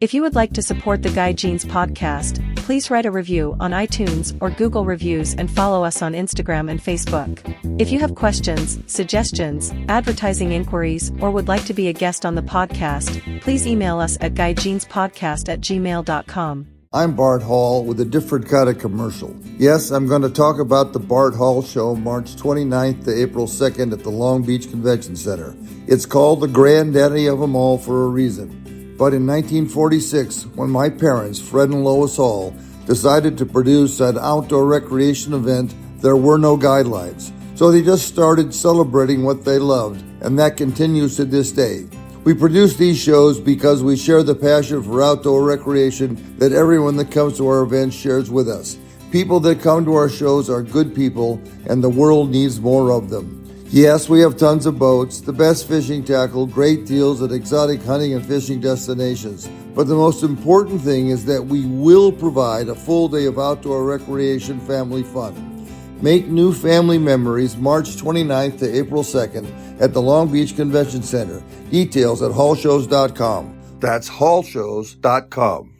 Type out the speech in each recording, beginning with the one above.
If you would like to support the Guy Jeans podcast, please write a review on iTunes or Google Reviews and follow us on Instagram and Facebook. If you have questions, suggestions, advertising inquiries, or would like to be a guest on the podcast, please email us at guyjeanspodcast@gmail.com. I'm Bart Hall with a different kind of commercial. Yes, I'm going to talk about the Bart Hall Show March 29th to April 2nd at the Long Beach Convention Center. It's called the granddaddy of them all for a reason. But in 1946, when my parents, Fred and Lois Hall, decided to produce an outdoor recreation event, there were no guidelines. So they just started celebrating what they loved, and that continues to this day. We produce these shows because we share the passion for outdoor recreation that everyone that comes to our events shares with us. People that come to our shows are good people, and the world needs more of them. Yes, we have tons of boats, the best fishing tackle, great deals at exotic hunting and fishing destinations. But the most important thing is that we will provide a full day of outdoor recreation family fun. Make new family memories March 29th to April 2nd at the Long Beach Convention Center. Details at hallshows.com. That's hallshows.com.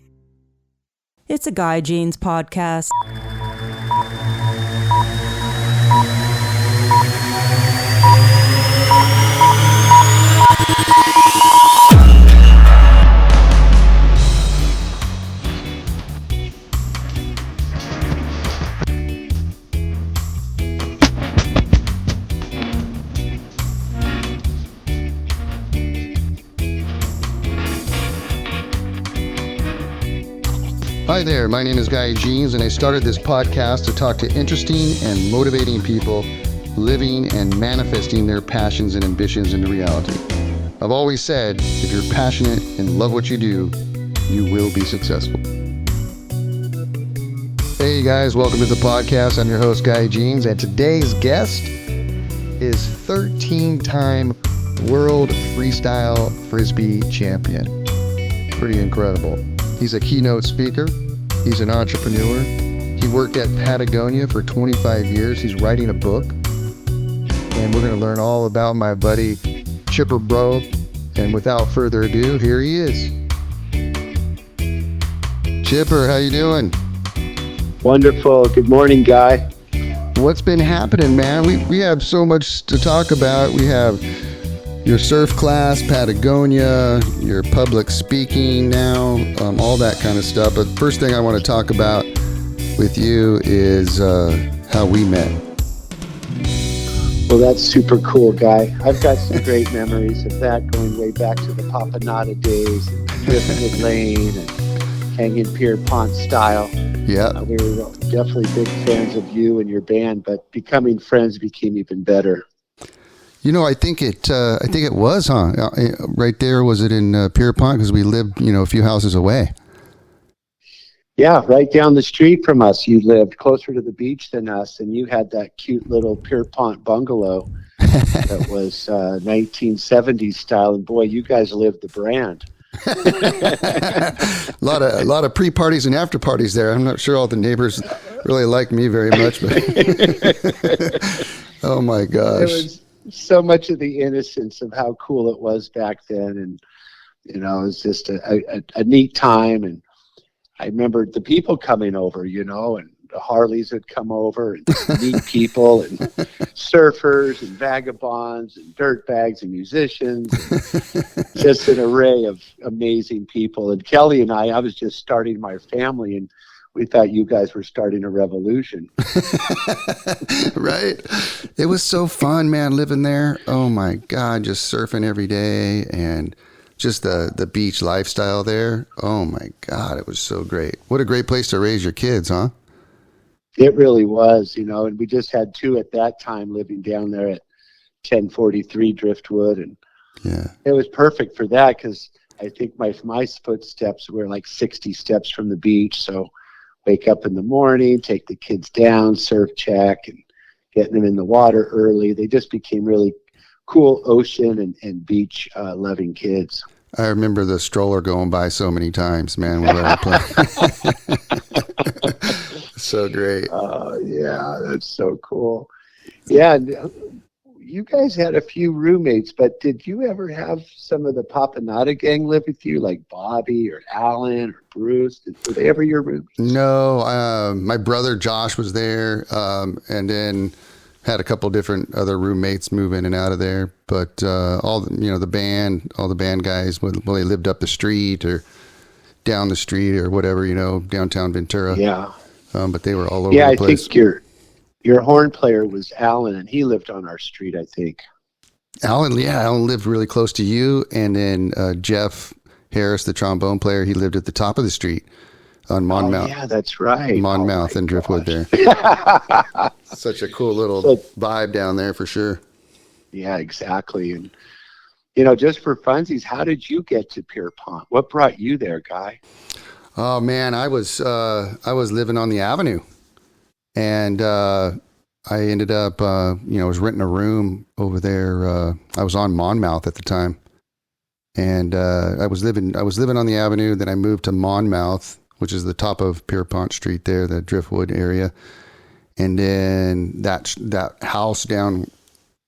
It's a Guy Jeans podcast. Hi there, my name is Guy Jeans, and I started this podcast to talk to interesting and motivating people living and manifesting their passions and ambitions into reality. I've always said, if you're passionate and love what you do, you will be successful. Hey guys, welcome to the podcast. I'm your host, Guy Jeans, and today's guest is 13-time World Freestyle Frisbee Champion. Pretty incredible. He's a keynote speaker. He's an entrepreneur. He worked at Patagonia for 25 years. He's writing a book. And we're going to learn all about my buddy, Chipper Bro. And without further ado, here he is. Chipper, how you doing? Wonderful. Good morning, Guy. What's been happening, man? We have so much to talk about. We have your surf class, Patagonia, your public speaking now, all that kind of stuff. But first thing I want to talk about with you is how we met. Well, that's super cool, Guy. I've got some great memories of that, going way back to the Papanata days, and Driftwood Lane, and Hanging Pier Pont style. Yeah. We were definitely big fans of you and your band, but becoming friends became even better. You know, I think it was, huh? Right there, was it in Pierpont? Because we lived, a few houses away. Yeah, right down the street from us. You lived closer to the beach than us, and you had that cute little Pierpont bungalow that was 1970s style. And boy, you guys lived the brand. a lot of pre-parties and after parties there. I'm not sure all the neighbors really liked me very much, but oh my gosh. So much of the innocence of how cool it was back then, and it was just a neat time. And I remember the people coming over, and the Harleys would come over and meet people, and surfers and vagabonds and dirtbags and musicians, and just an array of amazing people. And Kelly and I was just starting my family, and we thought you guys were starting a revolution. Right. It was so fun, man, living there. Oh my God, just surfing every day and just the beach lifestyle there. Oh my God, it was so great. What a great place to raise your kids, huh? It really was, and we just had two at that time living down there at 1043 Driftwood. And yeah, it was perfect for that because I think my footsteps were like 60 steps from the beach. So wake up in the morning, take the kids down, surf check, and getting them in the water early. They just became really cool ocean and beach loving kids. I remember the stroller going by so many times, man, when I play. So great. Yeah, that's so cool. Yeah, you guys had a few roommates, but did you ever have some of the Papanata gang live with you, like Bobby or Alan or Bruce? Were they ever your roommates? No, my brother Josh was there, and then had a couple different other roommates move in and out of there. But all the band guys, well, they lived up the street or down the street or whatever, downtown Ventura. Yeah. But they were all over Yeah, the I place. think your horn player was Alan, and he lived on our street, I think. Alan lived really close to you, and then Jeff Harris, the trombone player, he lived at the top of the street on Monmouth. Oh, yeah, that's right. Monmouth and Driftwood there. Such a cool little vibe down there for sure. Yeah, exactly. And just for funsies, how did you get to Pierpont? What brought you there, Guy? Oh man, I was living on the avenue, and I ended up I was renting a room over there. I was on Monmouth at the time, and I was living on the avenue. Then I moved to Monmouth, which is the top of Pierpont Street there, the Driftwood area, and then that house down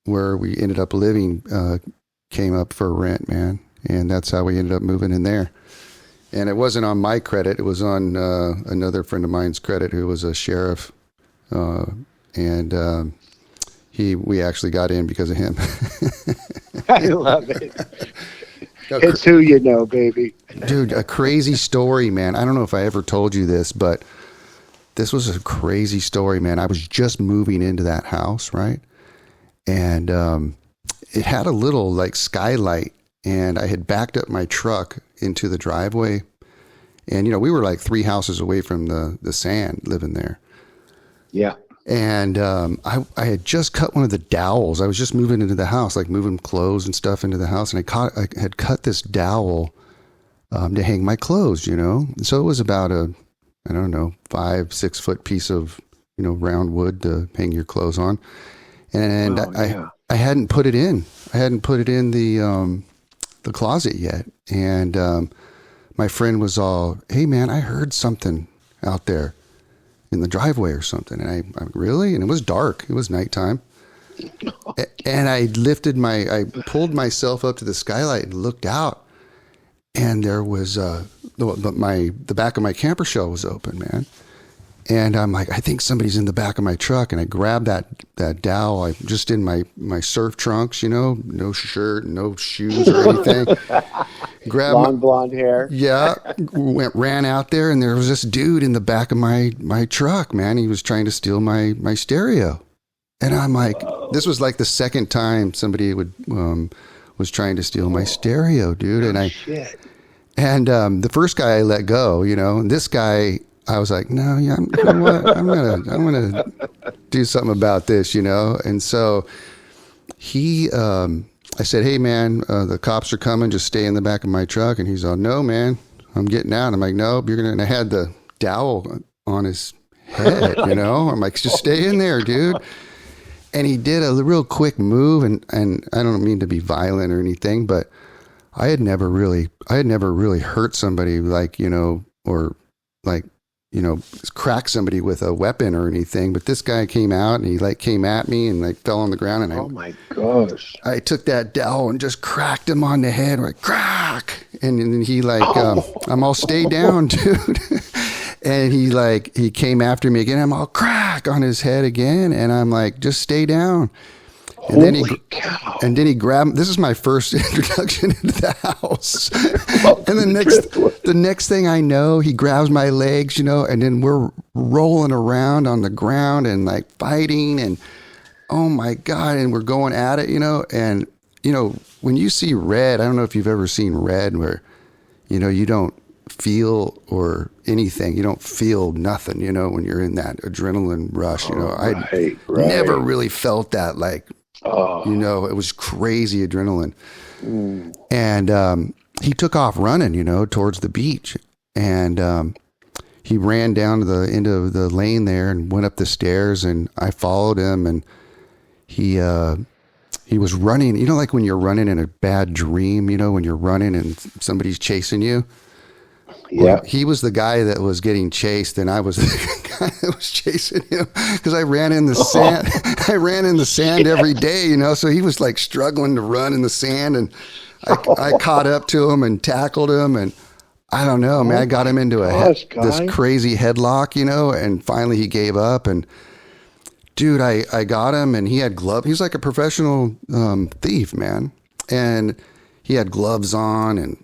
where we ended up living came up for rent, man, and that's how we ended up moving in there. And it wasn't on my credit; it was on another friend of mine's credit, who was a sheriff, and we actually got in because of him. I love it. It's who you know, baby. Dude, a crazy story, man. I don't know if I ever told you this, but this was a crazy story, man. I was just moving into that house, right? And it had a little like skylight, and I had backed up my truck into the driveway. And, we were like 3 houses away from the sand living there. Yeah. And I had just cut one of the dowels. I was just moving into the house, like moving clothes and stuff into the house. And I had cut this dowel to hang my clothes, And so it was about 5-6 foot piece of, round wood to hang your clothes on. And I hadn't put it in. I hadn't put it in the closet yet. And my friend was all, "Hey man, I heard something out there in the driveway or something." And I really? And it was dark. It was nighttime. And I pulled myself up to the skylight and looked out, and there was the back of my camper shell was open, man. And I'm like, I think somebody's in the back of my truck. And I grabbed that dowel. I just in my surf trunks, no shirt, no shoes or anything. Grabbed long blonde hair. Yeah, ran out there, and there was this dude in the back of my truck, man. He was trying to steal my stereo. And I'm like, this was like the second time somebody was trying to steal my stereo, dude. Shit. And the first guy I let go, and this guy, I was like, no, yeah, you know what? I'm gonna do something about this, And so I said, "Hey man, the cops are coming. Just stay in the back of my truck." And he's all, "No man, I'm getting out." I'm like, "Nope, you're gonna." And I had the dowel on his head, I'm like, "Just stay in there, dude." And he did a real quick move, and I don't mean to be violent or anything, but I had never really hurt somebody or crack somebody with a weapon or anything. But this guy came out, and he came at me and fell on the ground. And oh my gosh! I took that dowel and just cracked him on the head, crack. And then he I'm all, "Stay down, dude." And he came after me again. I'm all crack on his head again. And I'm like, "Just stay down." And then he grabbed. This is my first introduction into the house. And the next thing I know, he grabs my legs, and then we're rolling around on the ground and fighting, and oh my God, and we're going at it, And when you see red, I don't know if you've ever seen red, where you don't feel or anything. You don't feel nothing, when you're in that adrenaline rush. I never really felt that it was crazy adrenaline. And he took off running, towards the beach. And he ran down to the end of the lane there and went up the stairs, and I followed him, and he was running, like when you're running in a bad dream, when you're running and somebody's chasing you. Yeah. He was the guy that was getting chased, and I was the guy that was chasing him because I ran in the sand. I ran in the sand every day, so he was like struggling to run in the sand, and I caught up to him and tackled him, and I don't know, man, I got him into this crazy headlock, and finally he gave up, and dude, I got him, and he had gloves. He was like a professional thief, man, and he had gloves on and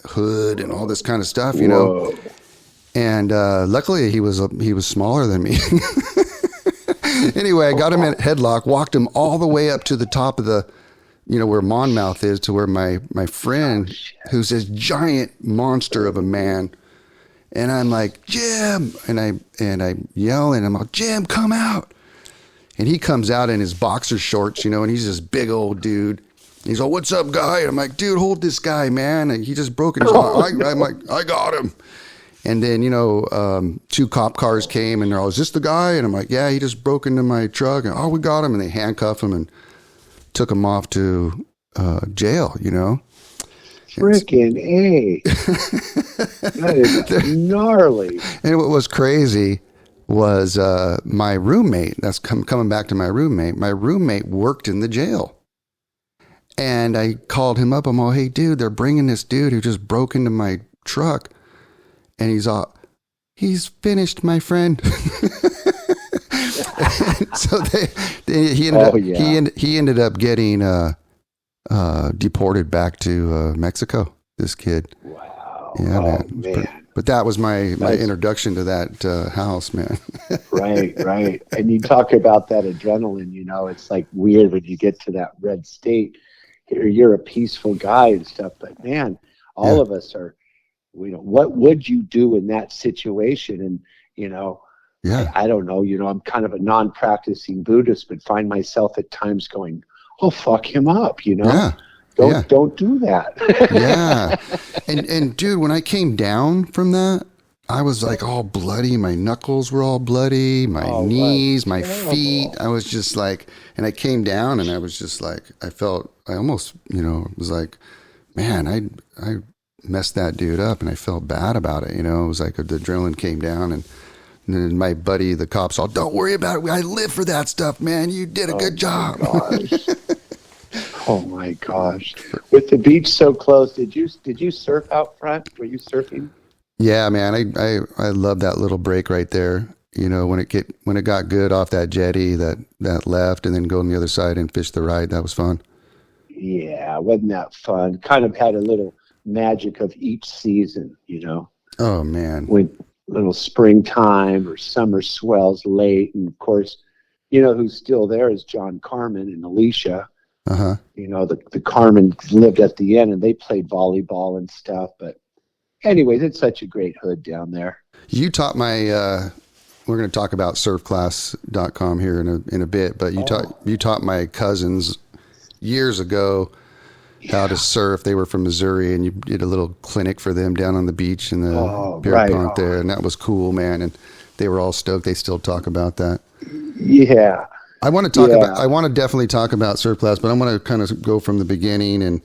hood and all this kind of stuff, Whoa. And luckily he was smaller than me. Anyway, I got him in headlock, walked him all the way up to the top of the, where Monmouth is, to where my friend, who's this giant monster of a man, and I'm like, Jim, and I yell, and I'm like, Jim, come out. And he comes out in his boxer shorts, and he's this big old dude. He's like, what's up, guy? And I'm like, dude, hold this guy, man. And he just broke his arm. I'm like, I got him. And then, 2 cop cars came, and they're all, is this the guy? And I'm like, yeah, he just broke into my truck. And, we got him. And they handcuffed him and took him off to jail, Freaking A. That is gnarly. And what was crazy was my roommate, that's coming back to my roommate worked in the jail. And I called him up. I'm all, hey, dude, they're bringing this dude who just broke into my truck. And he's finished, my friend. So he ended up getting deported back to Mexico, this kid. Wow. Yeah, man. But that was my introduction to that house, man. Right. And you talk about that adrenaline, it's like weird when you get to that red state. You're a peaceful guy and stuff, but man, all of us are, what would you do in that situation? And, I don't know, I'm kind of a non-practicing Buddhist, but find myself at times going, oh, fuck him up, Don't do that. Yeah. And dude, when I came down from that, I was like all bloody. My knuckles were all bloody, my knees, my feet. I was just like, and I came down and I was just like, I almost, was like, man, I messed that dude up, and I felt bad about it. It was like the adrenaline came down, and then my buddy, the cops, all, don't worry about it. I live for that stuff, man. You did a good job. Oh my gosh! With the beach so close, did you surf out front? Were you surfing? Yeah, man. I love that little break right there. When it got good off that jetty, that left, and then go on the other side and fish the right. That was fun. Yeah, wasn't that fun? Kind of had a little magic of each season, Oh man. When little springtime or summer swells late, and of course, who's still there is John Carmen and Alicia. Uh-huh. The Carmen lived at the end, and they played volleyball and stuff. But anyways, it's such a great hood down there. You taught my we're going to talk about surfclass.com here in a bit, but you taught my cousins years ago how to surf. They were from Missouri, and you did a little clinic for them down on the beach in the beer pond there, and that was cool, man. And they were all stoked. They still talk about that. Yeah. I want to talk about. I want to definitely talk about surf class, but I want to kind of go from the beginning and,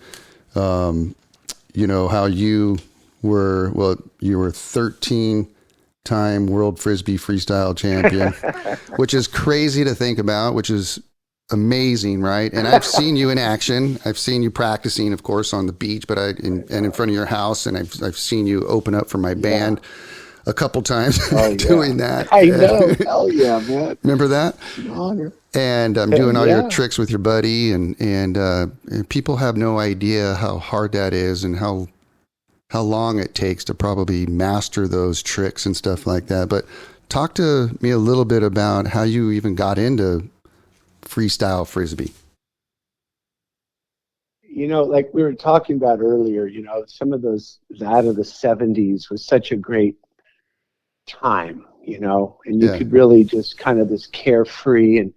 how you were. Well, you were 13-time World Frisbee Freestyle champion, which is crazy to think about. Which is amazing, right? And I've seen you in action. I've seen you practicing, of course, on the beach, but in front of your house, and I've seen you open up for my band a couple times doing that. I know. Hell yeah, man. Remember that? An honor. And I'm doing all your tricks with your buddy, and people have no idea how hard that is and how long it takes to probably master those tricks and stuff like that. But talk to me a little bit about how you even got into freestyle Frisbee. Like we were talking about earlier, some of that of the 70s was such a great time, and you could really just kind of this carefree, and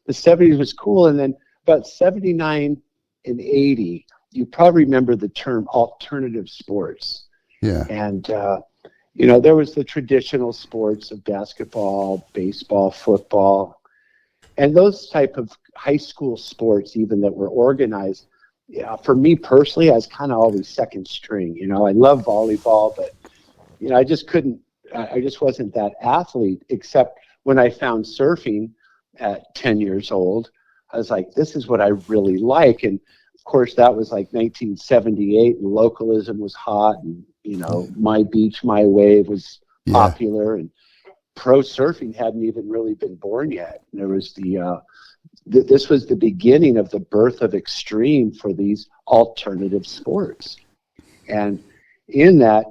the 70s was cool. And then about 79 and 80, you probably remember the term alternative sports. Yeah. And, there was the traditional sports of basketball, baseball, football, and those type of high school sports even that were organized. Yeah, for me personally, I was kind of always second string. I love volleyball, but I just couldn't, I just wasn't that athlete, except when I found surfing at 10 years old, I was like, this is what I really like. And of course, that was like 1978, and localism was hot, and, my beach, my wave was popular, and pro surfing hadn't even really been born yet. And there was this was the beginning of the birth of extreme for these alternative sports. And in that,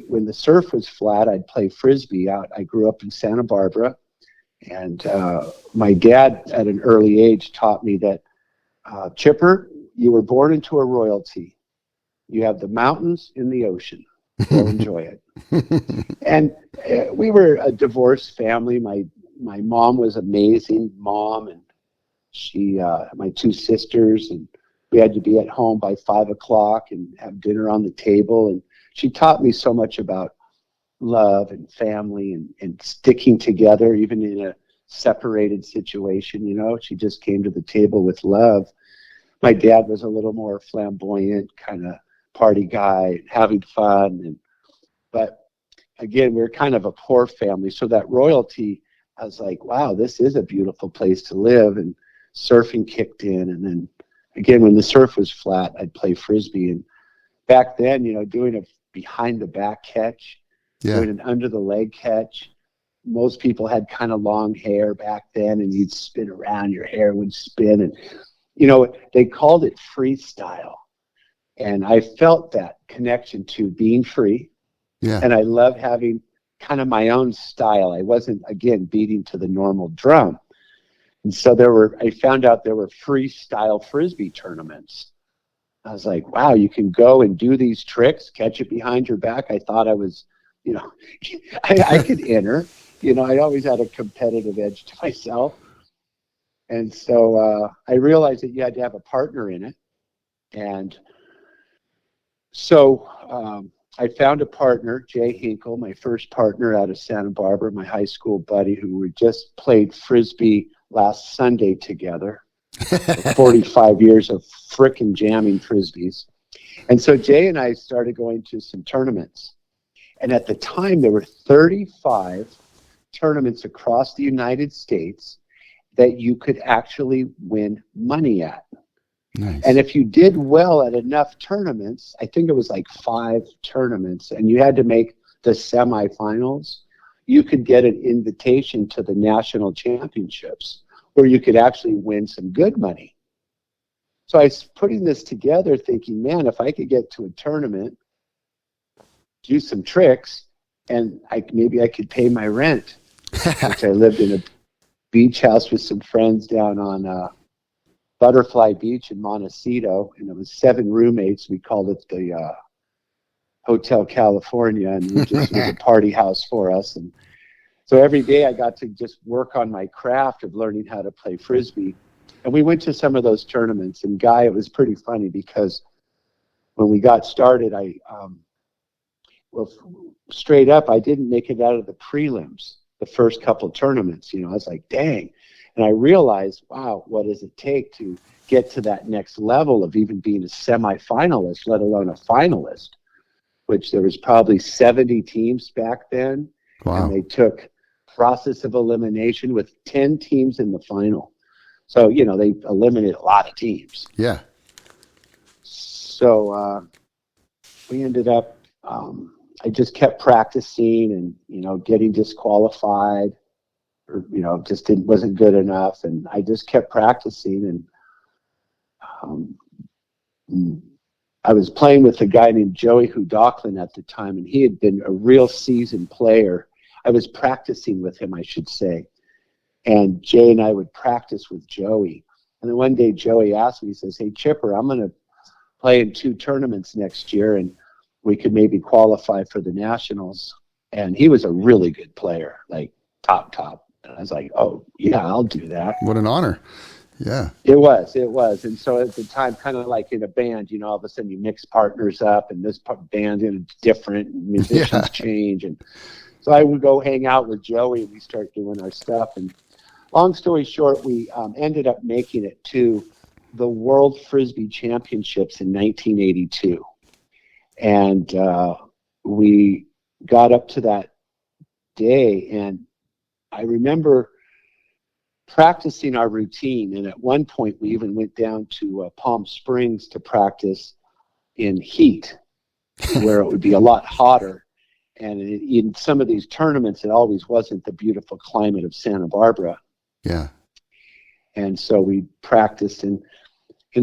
when the surf was flat, I'd play Frisbee out. I grew up in Santa Barbara, and my dad at an early age taught me that, Chipper, you were born into a royalty. You have the mountains in the ocean. Go enjoy it. And we were a divorced family. My mom was amazing mom, and she, my two sisters, and we had to be at home by 5:00 and have dinner on the table. And she taught me so much about love and family and sticking together, even in a separated situation. She just came to the table with love. My dad was a little more flamboyant, kind of party guy, having fun. But again, we're kind of a poor family. So that royalty, I was like, wow, this is a beautiful place to live. And surfing kicked in. And then again, when the surf was flat, I'd play Frisbee. And back then, doing a behind the back catch, doing an under the leg catch. Most people had kind of long hair back then, and you'd spin around, your hair would spin. And, they called it freestyle. And I felt that connection to being free. Yeah. And I love having kind of my own style. I wasn't, again, beating to the normal drum. And so I found out there were freestyle Frisbee tournaments. I was like, wow, you can go and do these tricks, catch it behind your back. I thought I was, I could enter. I always had a competitive edge to myself. And so I realized that you had to have a partner in it. And so I found a partner, Jay Hinkle, my first partner out of Santa Barbara, my high school buddy, who we just played Frisbee last Sunday together. 45 years of frickin' jamming Frisbees. And so Jay and I started going to some tournaments. And at the time, there were 35 tournaments across the United States that you could actually win money at. Nice. And if you did well at enough tournaments, I think it was like 5 tournaments, and you had to make the semifinals, you could get an invitation to the national championships, where you could actually win some good money. So I was putting this together thinking, man, if I could get to a tournament, do some tricks, and maybe I could pay my rent. Which I lived in a beach house with some friends down on Butterfly Beach in Montecito, and it was 7 roommates. We called it the Hotel California, and it was a party house for us. And so every day I got to just work on my craft of learning how to play Frisbee. And we went to some of those tournaments. And Guy, it was pretty funny because when we got started, straight up, I didn't make it out of the prelims the first couple of tournaments. I was like, dang. And I realized, wow, what does it take to get to that next level of even being a semifinalist, let alone a finalist, which there was probably 70 teams back then. Wow. And they took process of elimination with 10 teams in the final. So, they eliminated a lot of teams. Yeah. So we ended up, I just kept practicing and, getting disqualified or, just wasn't good enough. And I just kept practicing. And I was playing with a guy named Joey Hudocklin at the time, and he had been a real seasoned player. I was practicing with him, I should say. And Jay and I would practice with Joey. And then one day Joey asked me, he says, hey, Chipper, I'm going to play in 2 tournaments next year, and we could maybe qualify for the Nationals. And he was a really good player, like top. And I was like, oh, yeah, I'll do that. What an honor. Yeah. It was. And so at the time, kind of like in a band, all of a sudden you mix partners up, and this band is different, and musicians change. And so I would go hang out with Joey, and we start doing our stuff. And long story short, we ended up making it to the World Frisbee Championships in 1982. And we got up to that day, and I remember practicing our routine. And at one point, we even went down to Palm Springs to practice in heat, where it would be a lot hotter. And in some of these tournaments, it always wasn't the beautiful climate of Santa Barbara. Yeah. And so we practiced, and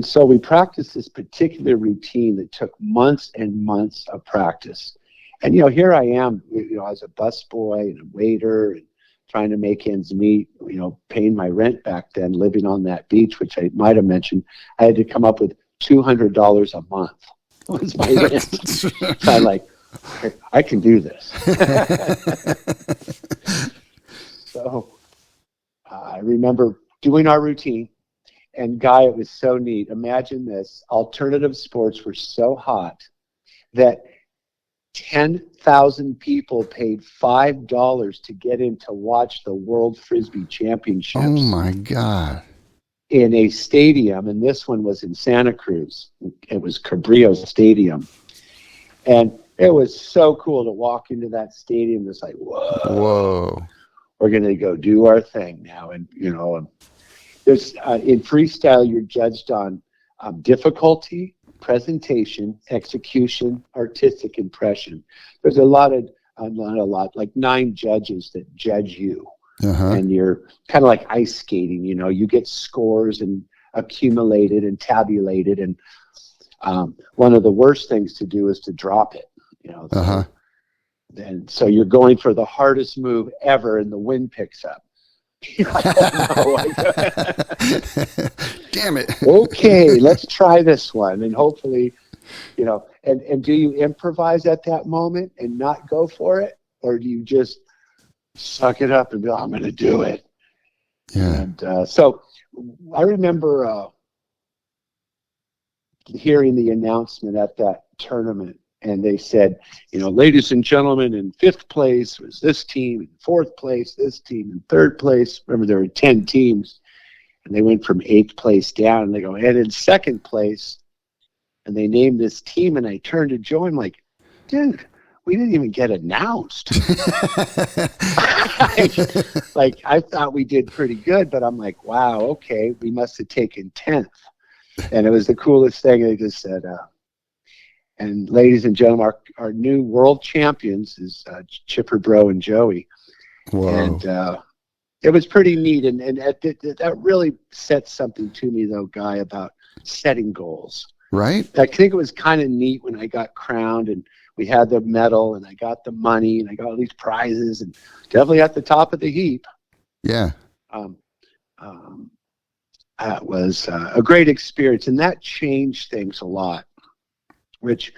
so we practiced this particular routine that took months and months of practice. And, here I am, as a busboy and a waiter, and trying to make ends meet, paying my rent back then, living on that beach, which I might have mentioned. I had to come up with $200 a month was my rent. So I'm like, I can do this. So I remember doing our routine, and Guy, it was so neat. Imagine this. Alternative sports were so hot that 10,000 people paid $5 to get in to watch the World Frisbee Championships. Oh, my God. In a stadium, and this one was in Santa Cruz. It was Cabrillo Stadium. And it was so cool to walk into that stadium. It's like, whoa. We're going to go do our thing now. And, there's in freestyle, you're judged on difficulty, presentation, execution, artistic impression. There's like 9 judges that judge you. And you're kind of like ice skating, you get scores and accumulated and tabulated. And one of the worst things to do is to drop it, And so you're going for the hardest move ever, and the wind picks up. Damn it. Okay, let's try this one. And hopefully, and do you improvise at that moment and not go for it? Or do you just suck it up and be, I'm going to do it? Yeah. And so I remember hearing the announcement at that tournament, and they said, ladies and gentlemen, in 5th place was this team, in 4th place this team, in 3rd place. Remember, there were 10 teams, and they went from 8th place down. And they go, and in 2nd place, and they named this team. And I turned to Joe, I'm like, dude, we didn't even get announced. I thought we did pretty good, but I'm like, wow, okay, we must have taken 10th. And it was the coolest thing. They just said, and ladies and gentlemen, our new world champions is Chipper Bro and Joey. Whoa. And it was pretty neat. And that really set something to me, though, Guy, about setting goals. Right. I think it was kind of neat when I got crowned and we had the medal and I got the money and I got all these prizes and definitely at the top of the heap. Yeah. That was a great experience, and that changed things a lot, which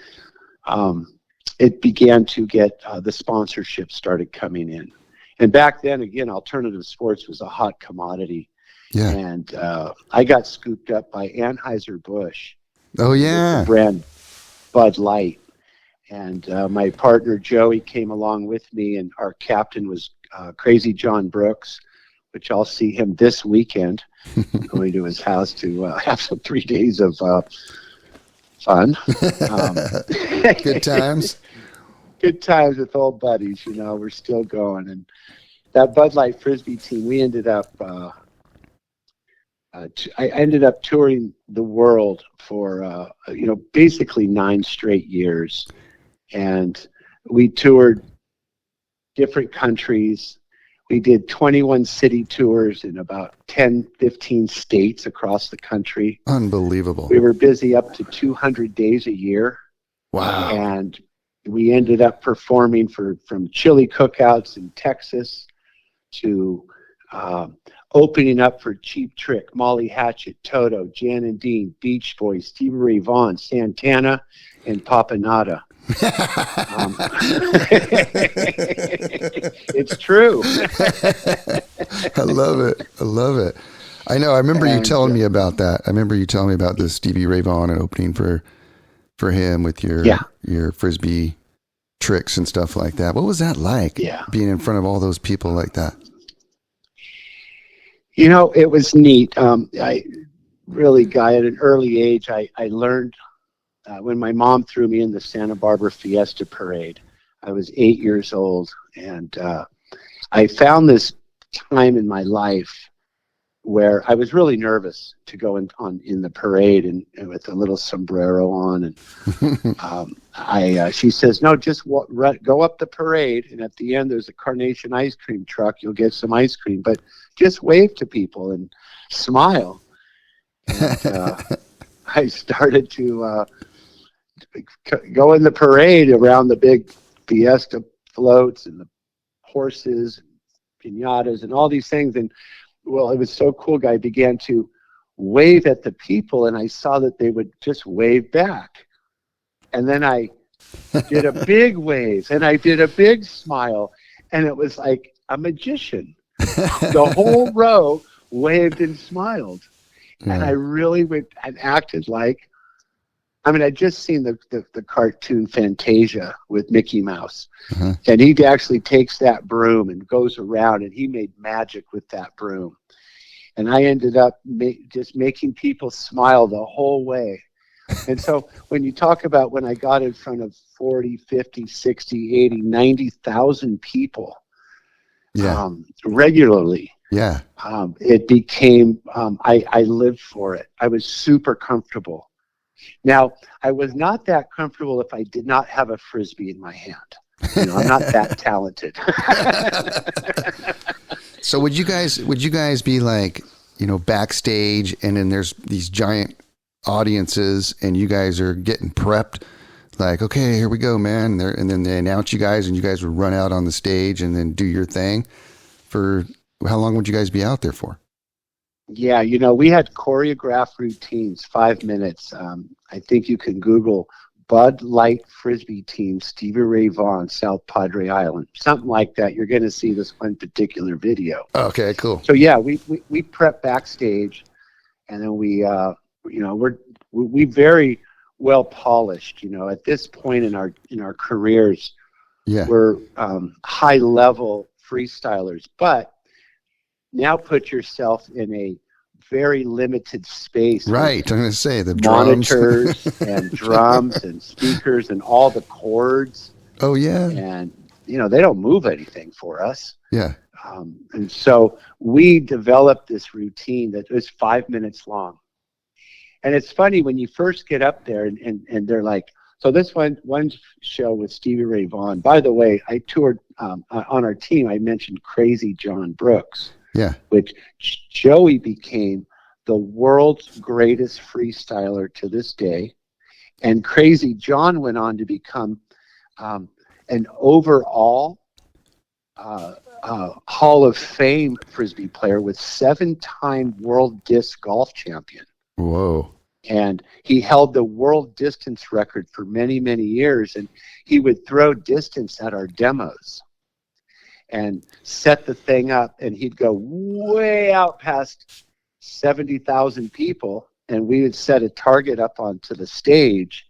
it began to get the sponsorship started coming in. And back then, again, alternative sports was a hot commodity. Yeah. And I got scooped up by Anheuser-Busch. Oh, yeah. The brand Bud Light. And my partner, Joey, came along with me, and our captain was Crazy John Brooks, which I'll see him this weekend. I'm going to his house to have some 3 days of fun. Good times. Good times with old buddies, we're still going. And that Bud Light Frisbee team, we ended up, I ended up touring the world for, basically 9 straight years. And we toured different countries. We did 21 city tours in about 10, 15 states across the country. Unbelievable. We were busy up to 200 days a year. Wow. And we ended up performing from chili cookouts in Texas to opening up for Cheap Trick, Molly Hatchet, Toto, Jan and Dean, Beach Boys, Stevie Ray Vaughan, Santana, and Papanata. It's true. I love it. I know. I remember you telling me about that. I remember you telling me about the Stevie Ray Vaughan and opening for him with your Frisbee tricks and stuff like that. What was that like? Yeah. Being in front of all those people like that. It was neat. I really, Guy, at an early age, I learned when my mom threw me in the Santa Barbara Fiesta Parade. I was 8 years old, and I found this time in my life where I was really nervous to go in the parade and with a little sombrero on, and she says, "No, just go up the parade, and at the end there's a Carnation ice cream truck. You'll get some ice cream, but just wave to people and smile." And I started to go in the parade around the big fiesta floats and the horses, and piñatas, and all these things, and well, it was so cool. I began to wave at the people, and I saw that they would just wave back. And then I did a big wave, and I did a big smile, and it was like a magician. The whole row waved and smiled. Yeah. And I really went and acted like, I'd just seen the cartoon Fantasia with Mickey Mouse. Uh-huh. And he actually takes that broom and goes around, and he made magic with that broom. And I ended up just making people smile the whole way. And so when you talk about when I got in front of 40, 50, 60, 80, 90,000 people regularly, it became, I lived for it. I was super comfortable. Now, I was not that comfortable if I did not have a Frisbee in my hand. I'm not that talented. So would you guys be like, backstage, and then there's these giant audiences, and you guys are getting prepped, like, okay, here we go, man. And then they announce you guys, and you guys would run out on the stage and then do your thing. For how long would you guys be out there for? Yeah, we had choreographed routines, 5 minutes. I think you can Google Bud Light Frisbee team, Stevie Ray Vaughan, South Padre Island, something like that. You're going to see this one particular video. Okay, cool. So yeah, we prep backstage, and then we very well polished. At this point in our careers, we're high level freestylers, but now put yourself in a very limited space. Right. I'm going to say the monitors and drums and speakers and all the cords. Oh, yeah. And, they don't move anything for us. Yeah. And so we developed this routine that was 5 minutes long. And it's funny when you first get up there and they're like, so this one show with Stevie Ray Vaughan. By the way, I toured on our team. I mentioned Crazy John Brooks. Yeah. Which Joey became the world's greatest freestyler to this day. And Crazy John went on to become an overall Hall of Fame Frisbee player with 7-time world disc golf champion. Whoa. And he held the world distance record for many, many years. And he would throw distance at our demos and set the thing up, and he'd go way out past 70,000 people, and we would set a target up onto the stage,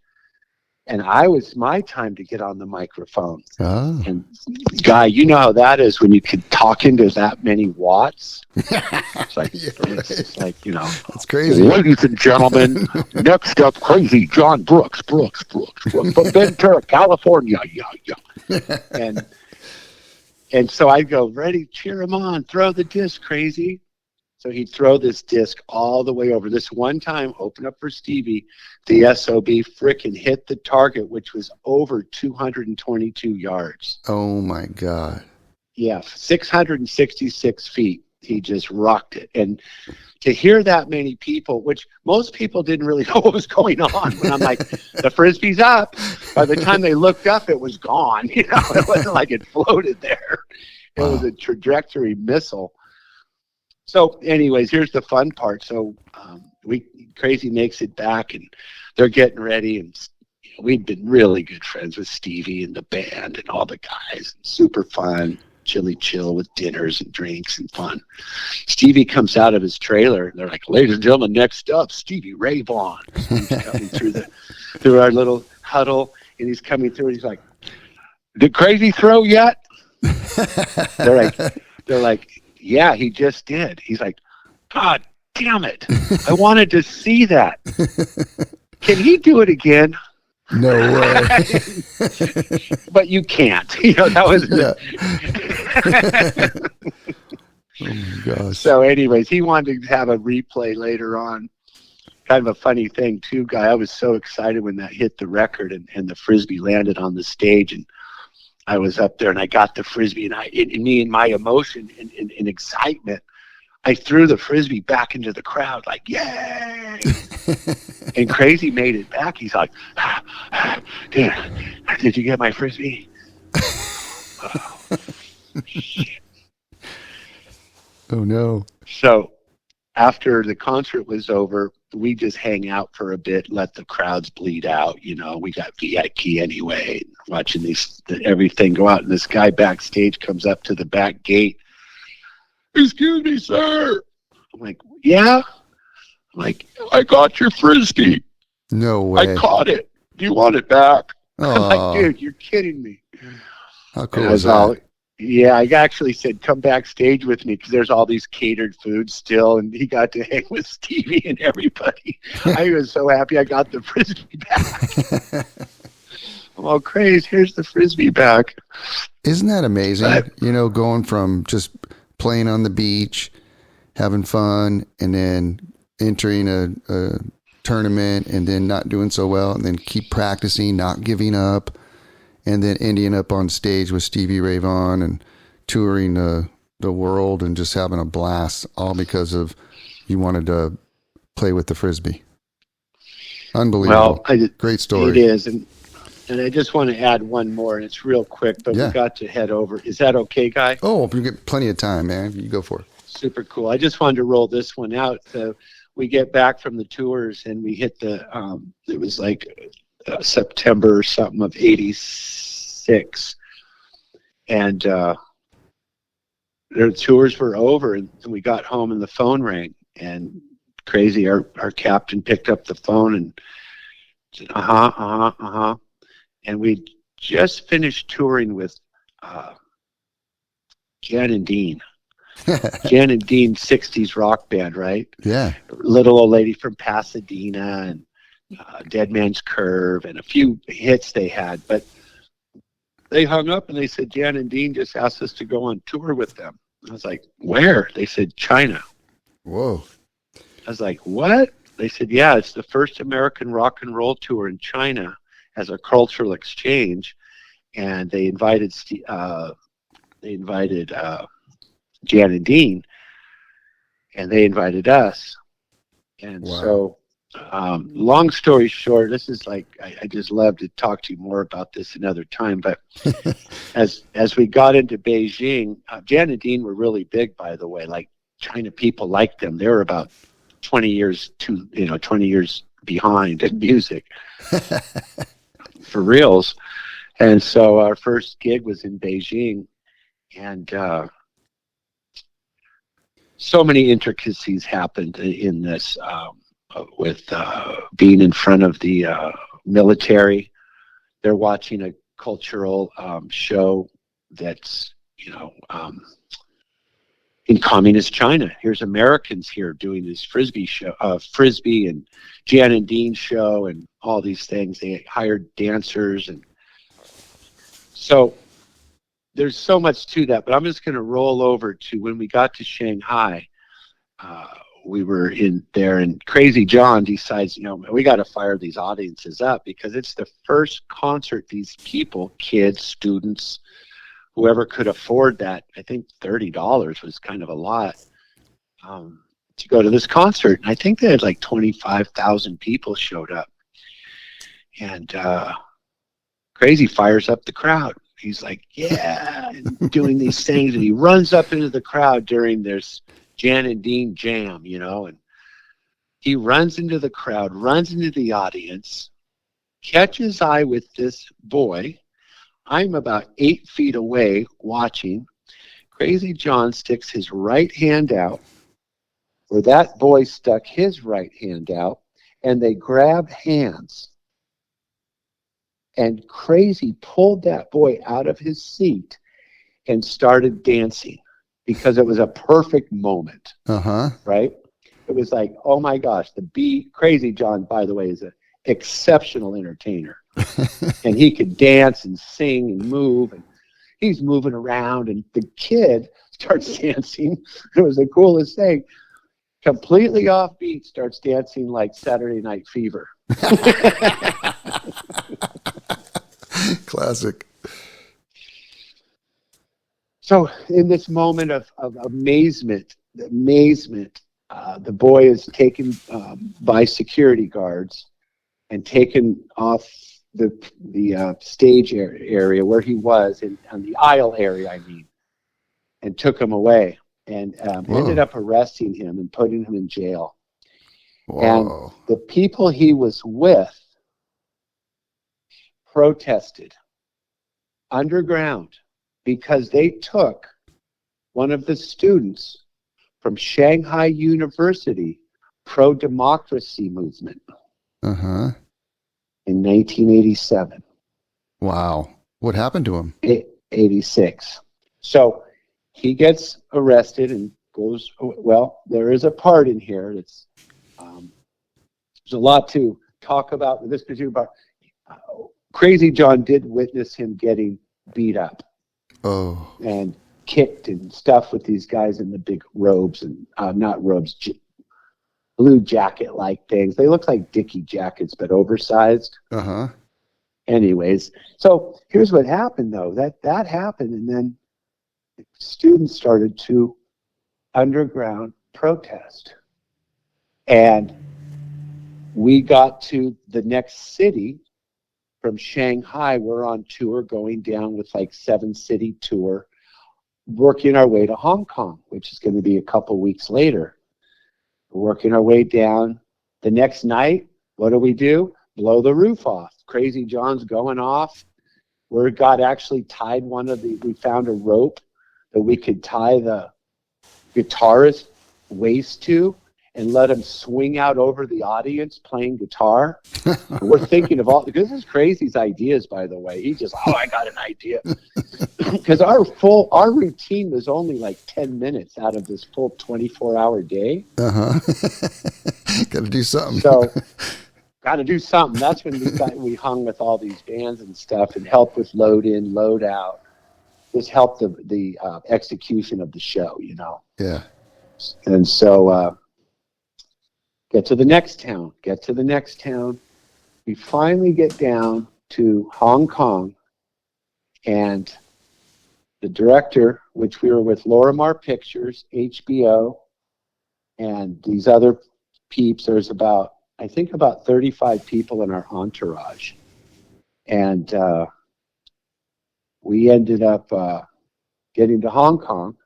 and my time to get on the microphone. Oh. And Guy, you know how that is when you can talk into that many watts. It's like, it's like, that's crazy. Ladies and gentlemen, next up, Crazy John Brooks from Ventura, California. Yeah. And so I'd go, ready, cheer him on, throw the disc, Crazy. So he'd throw this disc all the way over. This one time, open up for Stevie, the SOB frickin' hit the target, which was over 222 yards. Oh, my God. Yeah, 666 feet. He just rocked it. And to hear that many people, which most people didn't really know what was going on, when I'm like, the Frisbee's up. By the time they looked up, it was gone. It wasn't like it floated there. It was a trajectory missile. So anyways, here's the fun part. So Crazy makes it back, and they're getting ready, and we'd been really good friends with Stevie and the band and all the guys. Super fun. Chilly chill with dinners and drinks and fun. Stevie comes out of his trailer, and they're like, ladies and gentlemen, next up, Stevie Ray Vaughan. He's coming through our little huddle, and he's coming through, and he's like, did Crazy throw yet? They're like, yeah, he just did. He's like, God damn it. I wanted to see that. Can he do it again? No way. But you can't. That was Oh my gosh. So anyways, he wanted to have a replay later on. Kind of a funny thing too, Guy. I was so excited when that hit the record and the Frisbee landed on the stage, and I was up there and I got the Frisbee, and in my emotion and excitement, I threw the Frisbee back into the crowd like, yay! And Crazy made it back. He's like, did you get my Frisbee? Oh, shit. Oh no. So after the concert was over, we just hang out for a bit, let the crowds bleed out. We got VIP anyway, watching everything go out. And this guy backstage comes up to the back gate. Excuse me, sir. I'm like, yeah? I'm like, I got your Frisbee. No way. I caught it. Do you want it back? I'm Aw. like, dude, you're kidding me. How And cool I is was that? all, yeah, I actually said, come backstage with me because there's all these catered foods still, and he got to hang with Stevie and everybody. I was so happy I got the Frisbee back. I'm all crazy. Here's the Frisbee back. Isn't that amazing? But- Going from just playing on the beach, having fun, and then entering a tournament and then not doing so well, and then keep practicing, not giving up, and then ending up on stage with Stevie Ray Vaughan and touring the world and just having a blast, all because of you wanted to play with the Frisbee. Unbelievable. Well, Great story. It is, and I just want to add one more, and it's real quick, but Yeah. we got to head over. Is that okay, Guy? Oh, you get plenty of time, man. You go for it. Super cool. I just wanted to roll this one out. So we get back from the tours, and we hit it was like September or something of 86. And their tours were over, and we got home and the phone rang. And Crazy, our captain, picked up the phone and said, and we just finished touring with Jan and Dean. Jan and Dean, 60s rock band, right? Yeah. Little Old Lady from Pasadena and Dead Man's Curve and a few hits they had. But they hung up and they said, Jan and Dean just asked us to go on tour with them. I was like, where? They said, China. Whoa. I was like, what? They said, yeah, it's the first American rock and roll tour in China as a cultural exchange. And they invited Jan and Dean, and they invited us. And Wow. so, long story short, this is like, I just love to talk to you more about this another time. But as we got into Beijing, Jan and Dean were really big, by the way. Like, China people liked them. They were about 20 years behind in music, for reals. And so our first gig was in Beijing, and so many intricacies happened in this, with being in front of the military. They're watching a cultural show that's, in communist China. Here's Americans here doing this Frisbee and Jan and Dean show and all these things. They hired dancers, and so there's so much to that. But I'm just going to roll over to when we got to Shanghai. We were in there, and Crazy John decides, we got to fire these audiences up because it's the first concert these people, kids, students, whoever could afford that. I think $30 was kind of a lot to go to this concert. And I think they had like 25,000 people showed up. And Crazy fires up the crowd. He's like, yeah, and doing these things. And he runs up into the crowd during this Jan and Dean jam, and he runs into the crowd, runs into the audience, catches eye with this boy. I'm about 8 feet away watching. Crazy John sticks his right hand out where that boy stuck his right hand out, and they grab hands. And Crazy pulled that boy out of his seat and started dancing because it was a perfect moment, Uh-huh. right? It was like, oh my gosh, Crazy John, by the way, is an exceptional entertainer. And he could dance and sing and move, and he's moving around, and the kid starts dancing. It was the coolest thing. Completely offbeat, starts dancing like Saturday Night Fever. Classic. So in this moment of amazement, the boy is taken by security guards and taken off the stage area where he was, on the aisle area, I mean, and took him away, and ended up arresting him and putting him in jail. Whoa. And the people he was with protested underground because they took one of the students from Shanghai University pro-democracy movement Uh-huh. in 1987. Wow. What happened to him? 86. So he gets arrested and goes, well, there is a part in here that's, there's a lot to talk about with this particular part. Crazy John did witness him getting beat up. Oh. And kicked and stuff with these guys in the big robes and not robes, blue jacket-like things. They look like Dickie jackets, but oversized. Uh-huh. Anyways, so here's what happened, though. That happened, and then students started to underground protest. And we got to the next city from Shanghai. We're on tour, going down with like 7-city tour, working our way to Hong Kong, which is going to be a couple weeks later. We're working our way down. The next night, what do? Blow the roof off. Crazy John's going off. We got actually tied we found a rope that we could tie the guitarist's waist to and let him swing out over the audience playing guitar. We're thinking of because this is Crazy's ideas, by the way. He just, I got an idea. Because our routine was only like 10 minutes out of this full 24-hour day. Uh-huh. Got to do something. So, got to do something. That's when we hung with all these bands and stuff and helped with load in, load out. This helped the execution of the show, you know. Yeah. And so, get to the next town. We finally get down to Hong Kong, and the director, which we were with Lorimar Pictures, HBO, and these other peeps, there's about 35 people in our entourage. And we ended up getting to Hong Kong,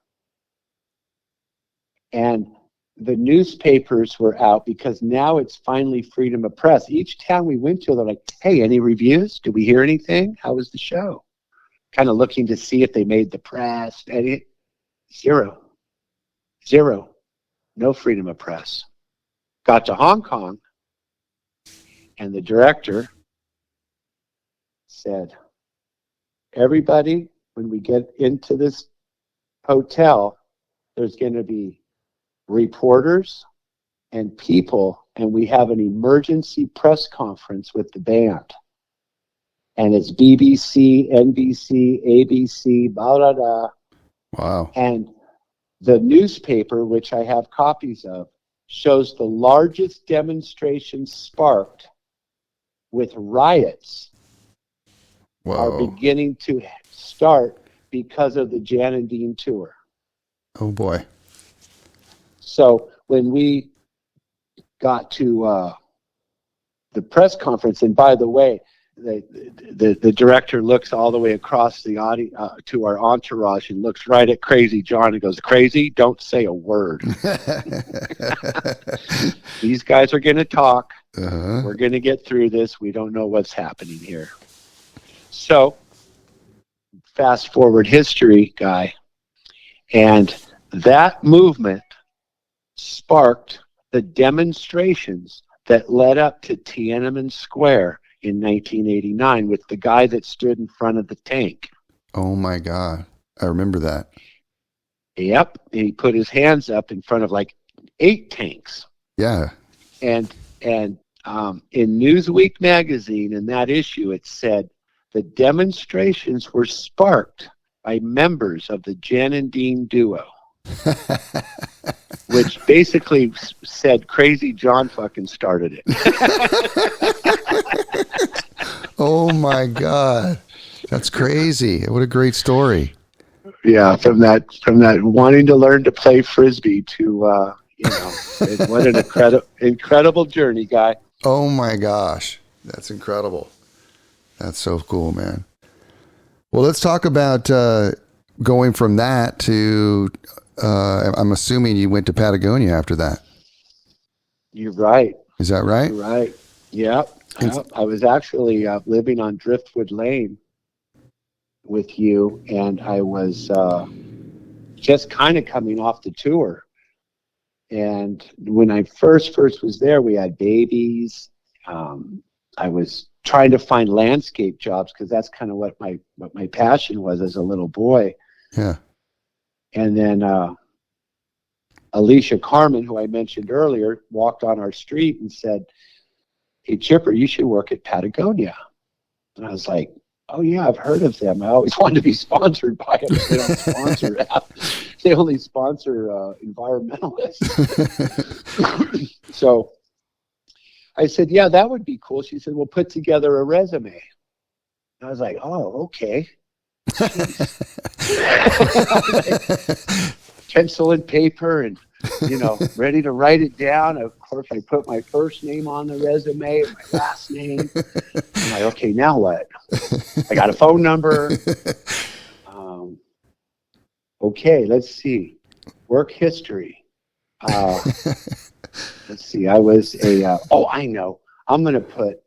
and the newspapers were out because now it's finally freedom of press. Each town we went to, they're like, hey, any reviews? Did we hear anything? How was the show? Kind of looking to see if they made the press. Zero. No freedom of press. Got to Hong Kong, and the director said, everybody, when we get into this hotel, there's going to be reporters and people, and we have an emergency press conference with the band. And it's BBC, NBC, ABC, blah, blah, blah. Wow. And the newspaper, which I have copies of, shows the largest demonstration sparked with riots are beginning to start because of the Jan and Dean tour. Oh, boy. So when we got to the press conference, and by the way, the director looks all the way across the audience to our entourage and looks right at Crazy John and goes, Crazy, don't say a word. These guys are going to talk. Uh-huh. We're going to get through this. We don't know what's happening here. So fast forward history, Guy, and that movement sparked the demonstrations that led up to Tiananmen Square in 1989 with the guy that stood in front of the tank. Oh, my God. I remember that. Yep. And he put his hands up in front of like 8 tanks. Yeah. And in Newsweek magazine, in that issue, it said the demonstrations were sparked by members of the Jen and Dean duo, which basically said Crazy John fucking started it. Oh my God. That's crazy. What a great story. Yeah, from that wanting to learn to play Frisbee to, what an incredible journey, Guy. Oh my gosh. That's incredible. That's so cool, man. Well, let's talk about going from that to, I'm assuming you went to Patagonia after that. You're right. Is that right? You're right. Yeah. I was actually living on Driftwood Lane with you, and I was just kind of coming off the tour. And when I first was there, we had babies. I was trying to find landscape jobs because that's kind of what my passion was as a little boy. Yeah. And then Alicia Carmen, who I mentioned earlier, walked on our street and said, "Hey, Chipper, you should work at Patagonia." And I was like, "Oh yeah, I've heard of them. I always wanted to be sponsored by them. They don't sponsor that. They only sponsor environmentalists." So I said, "Yeah, that would be cool." She said, "We'll put together a resume." And I was like, "Oh, okay." Pencil and paper and, ready to write it down. Of course, I put my first name on the resume and my last name. I'm like, okay, now what? I got a phone number. Okay, let's see. Work history. Let's see. I was I know. I'm going to put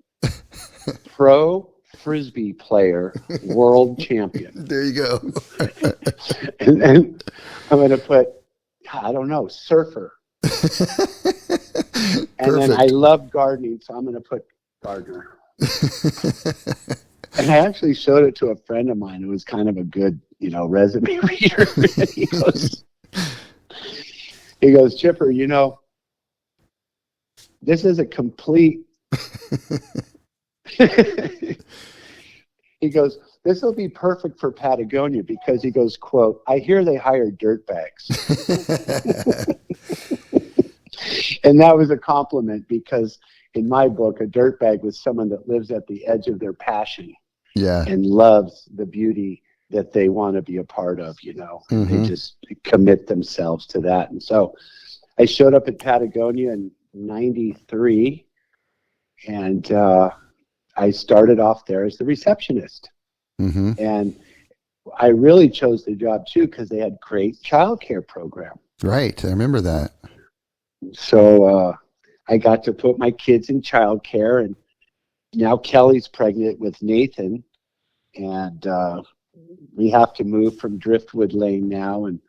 pro Frisbee player, world champion. There you go. And then I'm going to put, I don't know, surfer. And then I love gardening, so I'm going to put gardener. And I actually showed it to a friend of mine who was kind of a good, resume reader. And he goes, "Chipper, this is a complete." He goes, "This will be perfect for Patagonia," because he goes, quote, "I hear they hire dirtbags." And that was a compliment because in my book, a dirtbag was someone that lives at the edge of their passion. Yeah. And loves the beauty that they want to be a part of, Mm-hmm. They just commit themselves to that. And so I showed up at Patagonia in 93, and I started off there as the receptionist. Mm-hmm. And I really chose the job too because they had great childcare program. Right. I remember that. So I got to put my kids in childcare, and now Kelly's pregnant with Nathan, and we have to move from Driftwood Lane now, and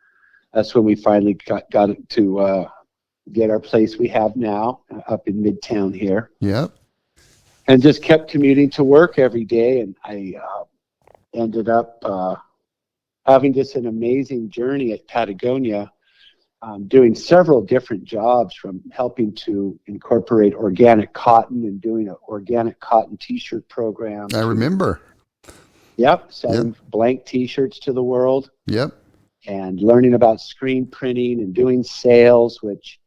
that's when we finally got to get our place we have now up in Midtown here. Yep. And just kept commuting to work every day, and I ended up having just an amazing journey at Patagonia, doing several different jobs, from helping to incorporate organic cotton and doing an organic cotton T-shirt program. I remember. Yep, selling blank T-shirts to the world. Yep. And learning about screen printing and doing sales, which,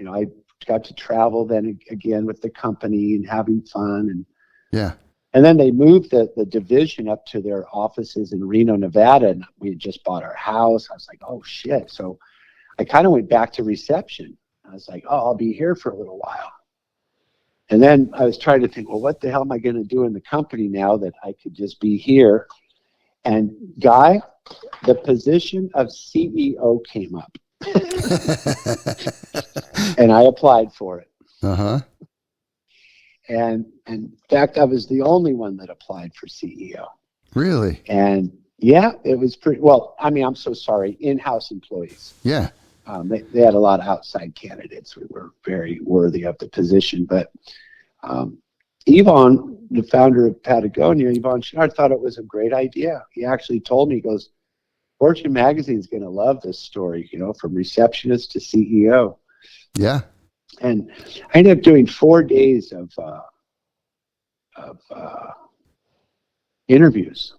I got to travel then again with the company and having fun. And yeah. And then they moved the division up to their offices in Reno, Nevada, and we had just bought our house. I was like, oh, shit. So I kind of went back to reception. I was like, oh, I'll be here for a little while. And then I was trying to think, well, what the hell am I going to do in the company now that I could just be here? And Guy, the position of CEO came up. And I applied for it. Uh-huh. And in fact, I was the only one that applied for CEO. Really? And yeah, it was pretty, well, I mean, I'm so sorry, in-house employees. Yeah. They had a lot of outside candidates who were very worthy of the position. But Yvon, the founder of Patagonia, Yvon Chouinard, thought it was a great idea. He actually told me, he goes, Fortune Magazine's going to love this story, from receptionist to CEO. Yeah. And I ended up doing 4 days of interviews.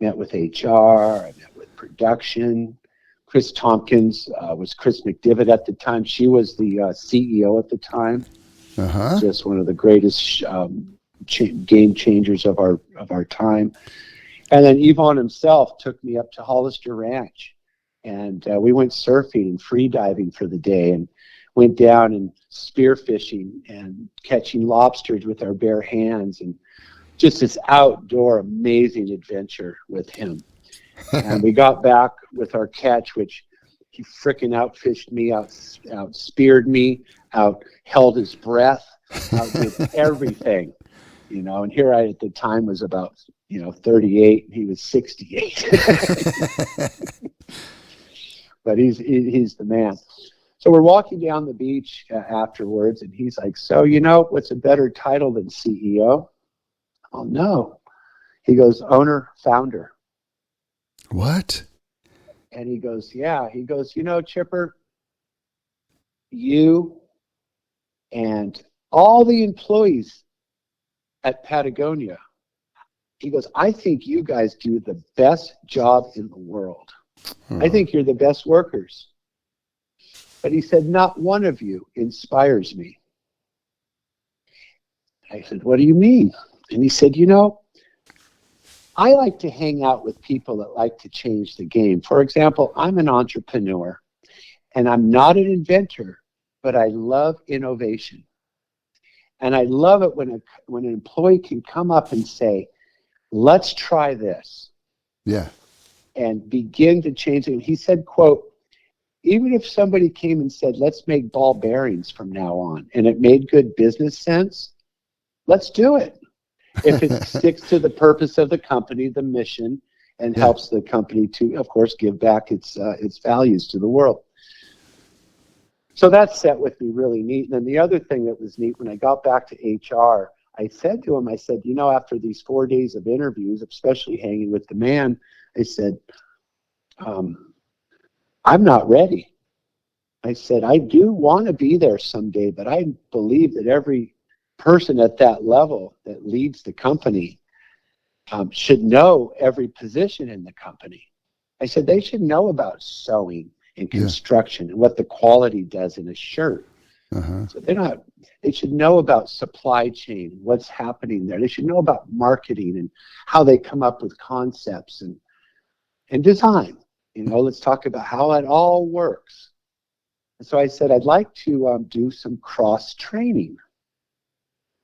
Met with HR, I met with production. Chris Tompkins was Chris McDivitt at the time. She was the CEO at the time. Just one of the greatest game changers of our time. And then Yvonne himself took me up to Hollister Ranch, and we went surfing and free diving for the day, and went down and spearfishing and catching lobsters with our bare hands, and just this outdoor amazing adventure with him. And we got back with our catch, which he frickin' outfished me, out speared me, out held his breath, out did everything, and here I at the time was about 38, and he was 68. But he's the man. So we're walking down the beach afterwards, and he's like, so what's a better title than CEO? Oh, no. He goes, owner, founder. What? And he goes, yeah. He goes, Chipper, you and all the employees at Patagonia, he goes, I think you guys do the best job in the world. I think you're the best workers. But he said, not one of you inspires me. I said, what do you mean? And he said, I like to hang out with people that like to change the game. For example, I'm an entrepreneur, and I'm not an inventor, but I love innovation. And I love it when an employee can come up and say, let's try this. Yeah. And begin to change it. He said, quote, even if somebody came and said, let's make ball bearings from now on, and it made good business sense, let's do it. If it sticks to the purpose of the company, the mission, and helps the company to, of course, give back its values to the world. So that set with me really neat. And then the other thing that was neat, when I got back to HR, I said to him, after these 4 days of interviews, especially hanging with the man, I said, I'm not ready. I said, I do want to be there someday, but I believe that every person at that level that leads the company should know every position in the company. I said, they should know about sewing and construction and what the quality does in a shirt. So they should know about supply chain, what's happening there. They should know about marketing and how they come up with concepts and design. Let's talk about how it all works. And so I said, I'd like to do some cross training.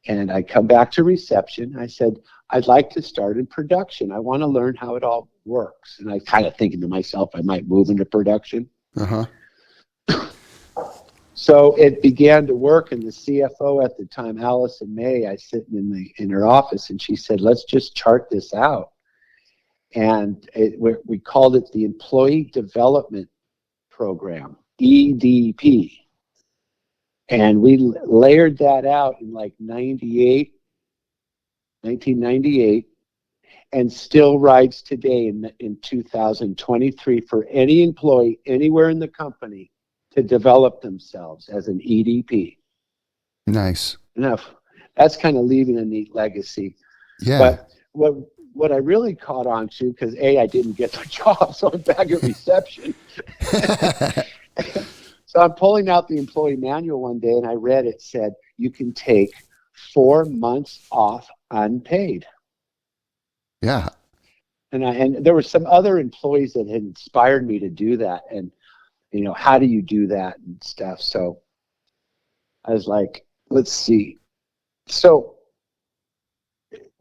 And I come back to reception. I said, I'd like to start in production. I want to learn how it all works. And I kind of thinking to myself, I might move into production. So it began to work, and the CFO at the time, Allison May, I sitting in her office, and she said, let's just chart this out. And we called it the Employee Development Program, EDP. And we layered that out in like 1998, and still rides today in 2023 for any employee anywhere in the company to develop themselves as an EDP. Nice. Enough. That's kind of leaving a neat legacy. Yeah. But what I really caught on to, because I didn't get the job, so I'm back at reception. So I'm pulling out the employee manual one day, and I read it said, you can take 4 months off unpaid. Yeah. And there were some other employees that had inspired me to do that. And, how do you do that and stuff? So I was like, let's see. So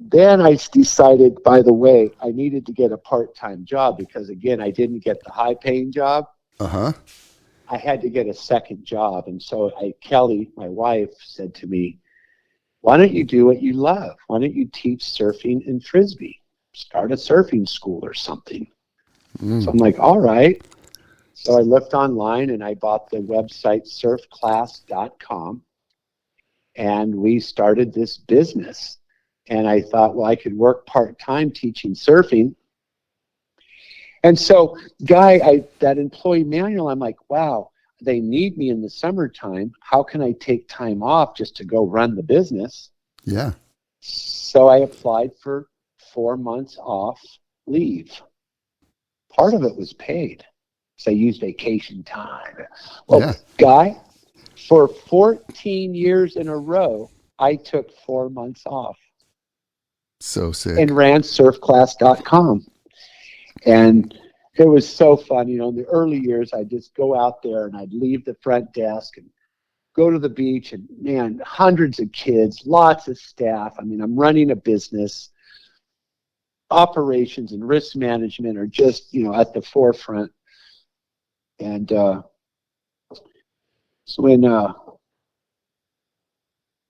then I decided, by the way, I needed to get a part-time job because, again, I didn't get the high-paying job. I had to get a second job. And so Kelly, my wife, said to me, why don't you do what you love? Why don't you teach surfing and Frisbee? Start a surfing school or something. So I'm like, all right. So I looked online and I bought the website surfclass.com, and we started this business. And I thought, well, I could work part-time teaching surfing. And so, that employee manual, I'm like, wow, they need me in the summertime. How can I take time off just to go run the business? Yeah. So I applied for 4 months off leave. Part of it was paid. So I used vacation time. Well, Yeah. Guy, for 14 years in a row, I took 4 months off So sick. and ran surfclass.com. And it was so fun. You know, in the early years, I'd just go out there and I'd leave the front desk and go to the beach, and man, hundreds of kids, lots of staff. I mean, I'm running a business. Operations and risk management are just, you know, at the forefront. And so when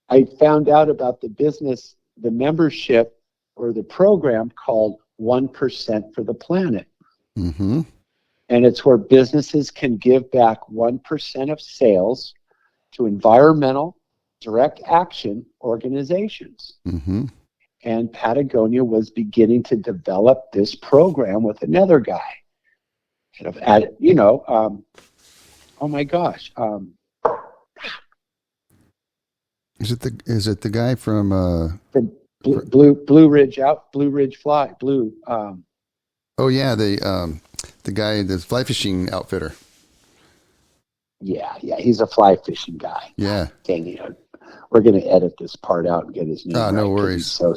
I found out about the business, the membership or the program called 1% for the Planet. Mm-hmm. And it's where businesses can give back 1% of sales to environmental direct action organizations. Mm-hmm. And Patagonia was beginning to develop this program with another guy. Kind of oh my gosh. Is it the guy from Blue Ridge Fly. Oh yeah, the guy, the fly fishing outfitter. Yeah, he's a fly fishing guy. Yeah. Dang it. We're going to edit this part out and get his name right. No worries. So,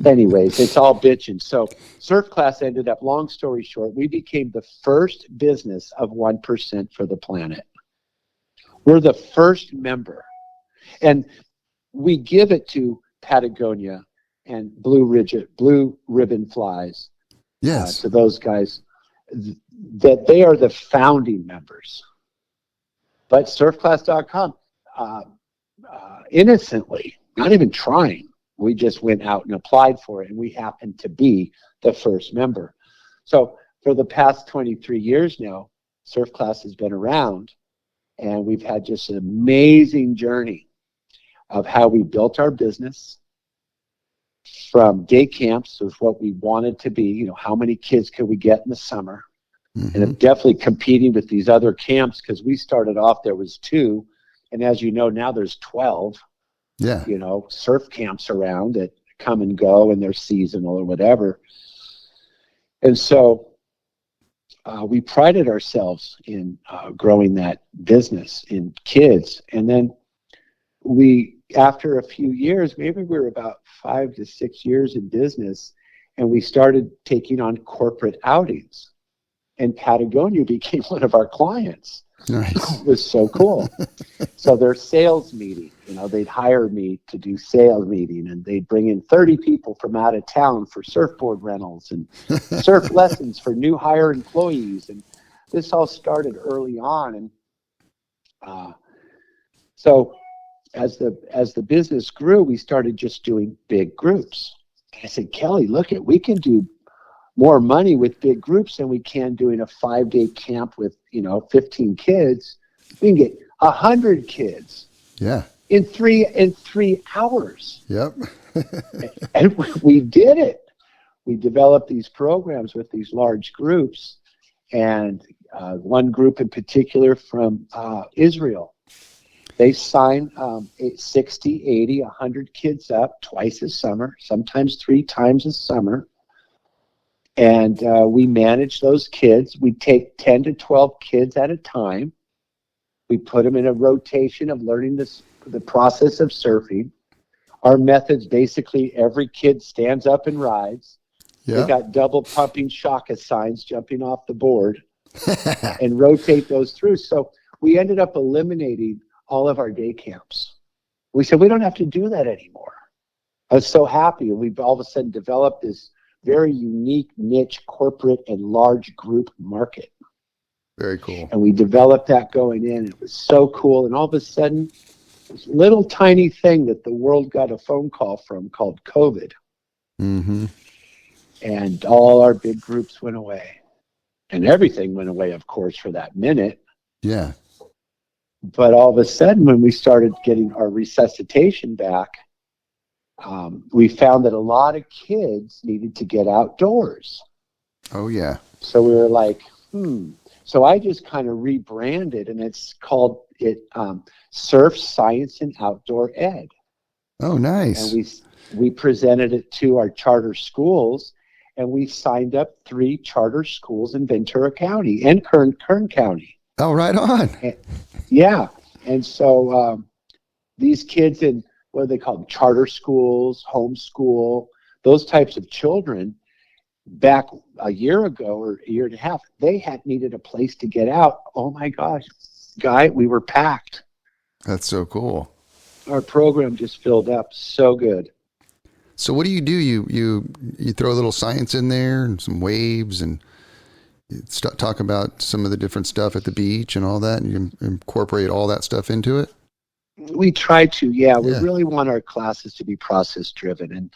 anyways, it's all bitching. So Surf Class ended up, long story short, we became the first business of 1% for the Planet. We're the first member. And we give it to Patagonia and Blue Ribbon Flies. Yes. To those guys, that they are the founding members. But surfclass.com, innocently, not even trying, we just went out and applied for it, and we happened to be the first member. So for the past 23 years now, Surf Class has been around, and we've had just an amazing journey of how we built our business from day camps was what we wanted to be. You know, how many kids could we get in the summer? Mm-hmm. And definitely competing with these other camps, because we started off, there was 2. And as you know, now there's 12, Yeah. you know, surf camps around that come and go, and they're seasonal or whatever. And so we prided ourselves in growing that business in kids. And then after a few years, maybe we were about 5 to 6 years in business, and we started taking on corporate outings. And Patagonia became one of our clients. Nice. It was so cool. So their sales meeting, you know, they'd hire me to do sales meeting, and they'd bring in 30 people from out of town for surfboard rentals and surf lessons for new hire employees. And this all started early on. And so as the business grew, we started just doing big groups. And I said, Kelly, we can do more money with big groups than we can doing a 5-day camp with, 15 kids. We can get 100 kids. Yeah. In 3 hours. Yep. And we did it. We developed these programs with these large groups, and one group in particular from Israel. They sign 60, 80, 100 kids up twice a summer, sometimes 3 times a summer. And we manage those kids. We take 10 to 12 kids at a time. We put them in a rotation of learning the process of surfing. Our method's basically every kid stands up and rides. Yeah. They got double pumping shaka signs jumping off the board and rotate those through. So we ended up eliminating all of our day camps. We said, we don't have to do that anymore. I was so happy. We've all of a sudden developed this very unique niche corporate and large group market. Very cool. And we developed that going in. It was so cool. And all of a sudden, this little tiny thing that the world got a phone call from called COVID. Mm-hmm. And all our big groups went away. And everything went away, of course, for that minute. Yeah. But all of a sudden, when we started getting our resuscitation back, we found that a lot of kids needed to get outdoors. Oh, yeah. So we were like, So I just kind of rebranded, and it's called Surf Science and Outdoor Ed. Oh, nice. And we presented it to our charter schools, and we signed up 3 charter schools in Ventura County and Kern County. Oh, right on. Yeah. And so these kids in, what do they call them, charter schools, homeschool, those types of children, back a year ago or a year and a half, they had needed a place to get out. Oh my gosh, Guy, we were packed. That's so cool. Our program just filled up. So good. So what do? You throw a little science in there and some waves, and you talk about some of the different stuff at the beach and all that, and you incorporate all that stuff into it? We try to, yeah. We really want our classes to be process driven. And,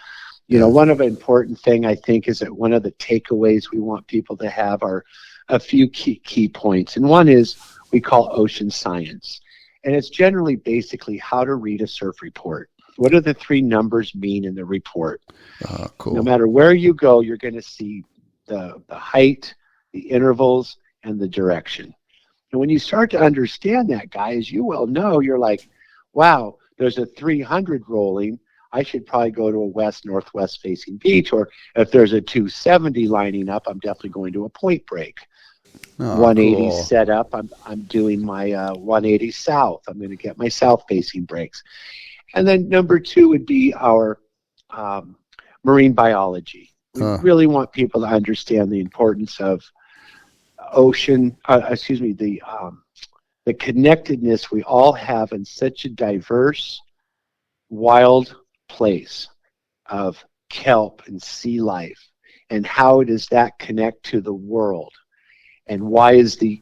you know, one of the important thing I think is that one of the takeaways we want people to have are a few key points. And one is we call ocean science. And it's generally basically how to read a surf report. What do the 3 numbers mean in the report? Cool. No matter where you go, you're going to see the height, the intervals, and the direction. And when you start to understand that, Guy, as you well know, you're like, wow, there's a 300 rolling. I should probably go to a west-northwest facing beach. Or if there's a 270 lining up, I'm definitely going to a point break. 180 cool. set up, I'm doing my 180 south. I'm going to get my south-facing breaks. And then number 2 would be our marine biology. We really want people to understand the importance of the connectedness we all have in such a diverse, wild place of kelp and sea life, and how does that connect to the world, and why is the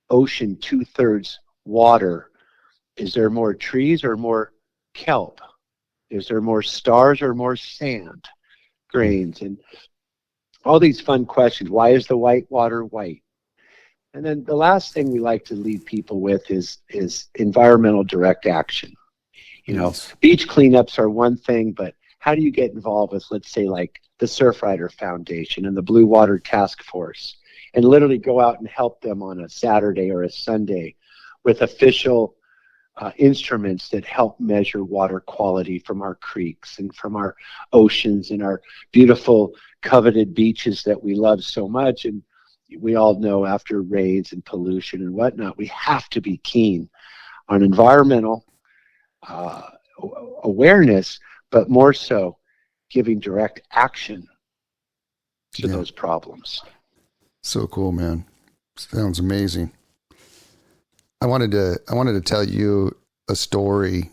ocean 2/3 water? Is there more trees or more kelp? Is there more stars or more sand grains? And all these fun questions. Why is the white water white? And then the last thing we like to lead people with is environmental direct action. You know, beach cleanups are one thing, but how do you get involved with, let's say, like the Surfrider Foundation and the Blue Water Task Force, and literally go out and help them on a Saturday or a Sunday with official instruments that help measure water quality from our creeks and from our oceans and our beautiful coveted beaches that we love so much. And we all know after raids and pollution and whatnot, we have to be keen on environmental awareness, but more so giving direct action to those problems. So cool, man. Sounds amazing. I wanted to tell you a story,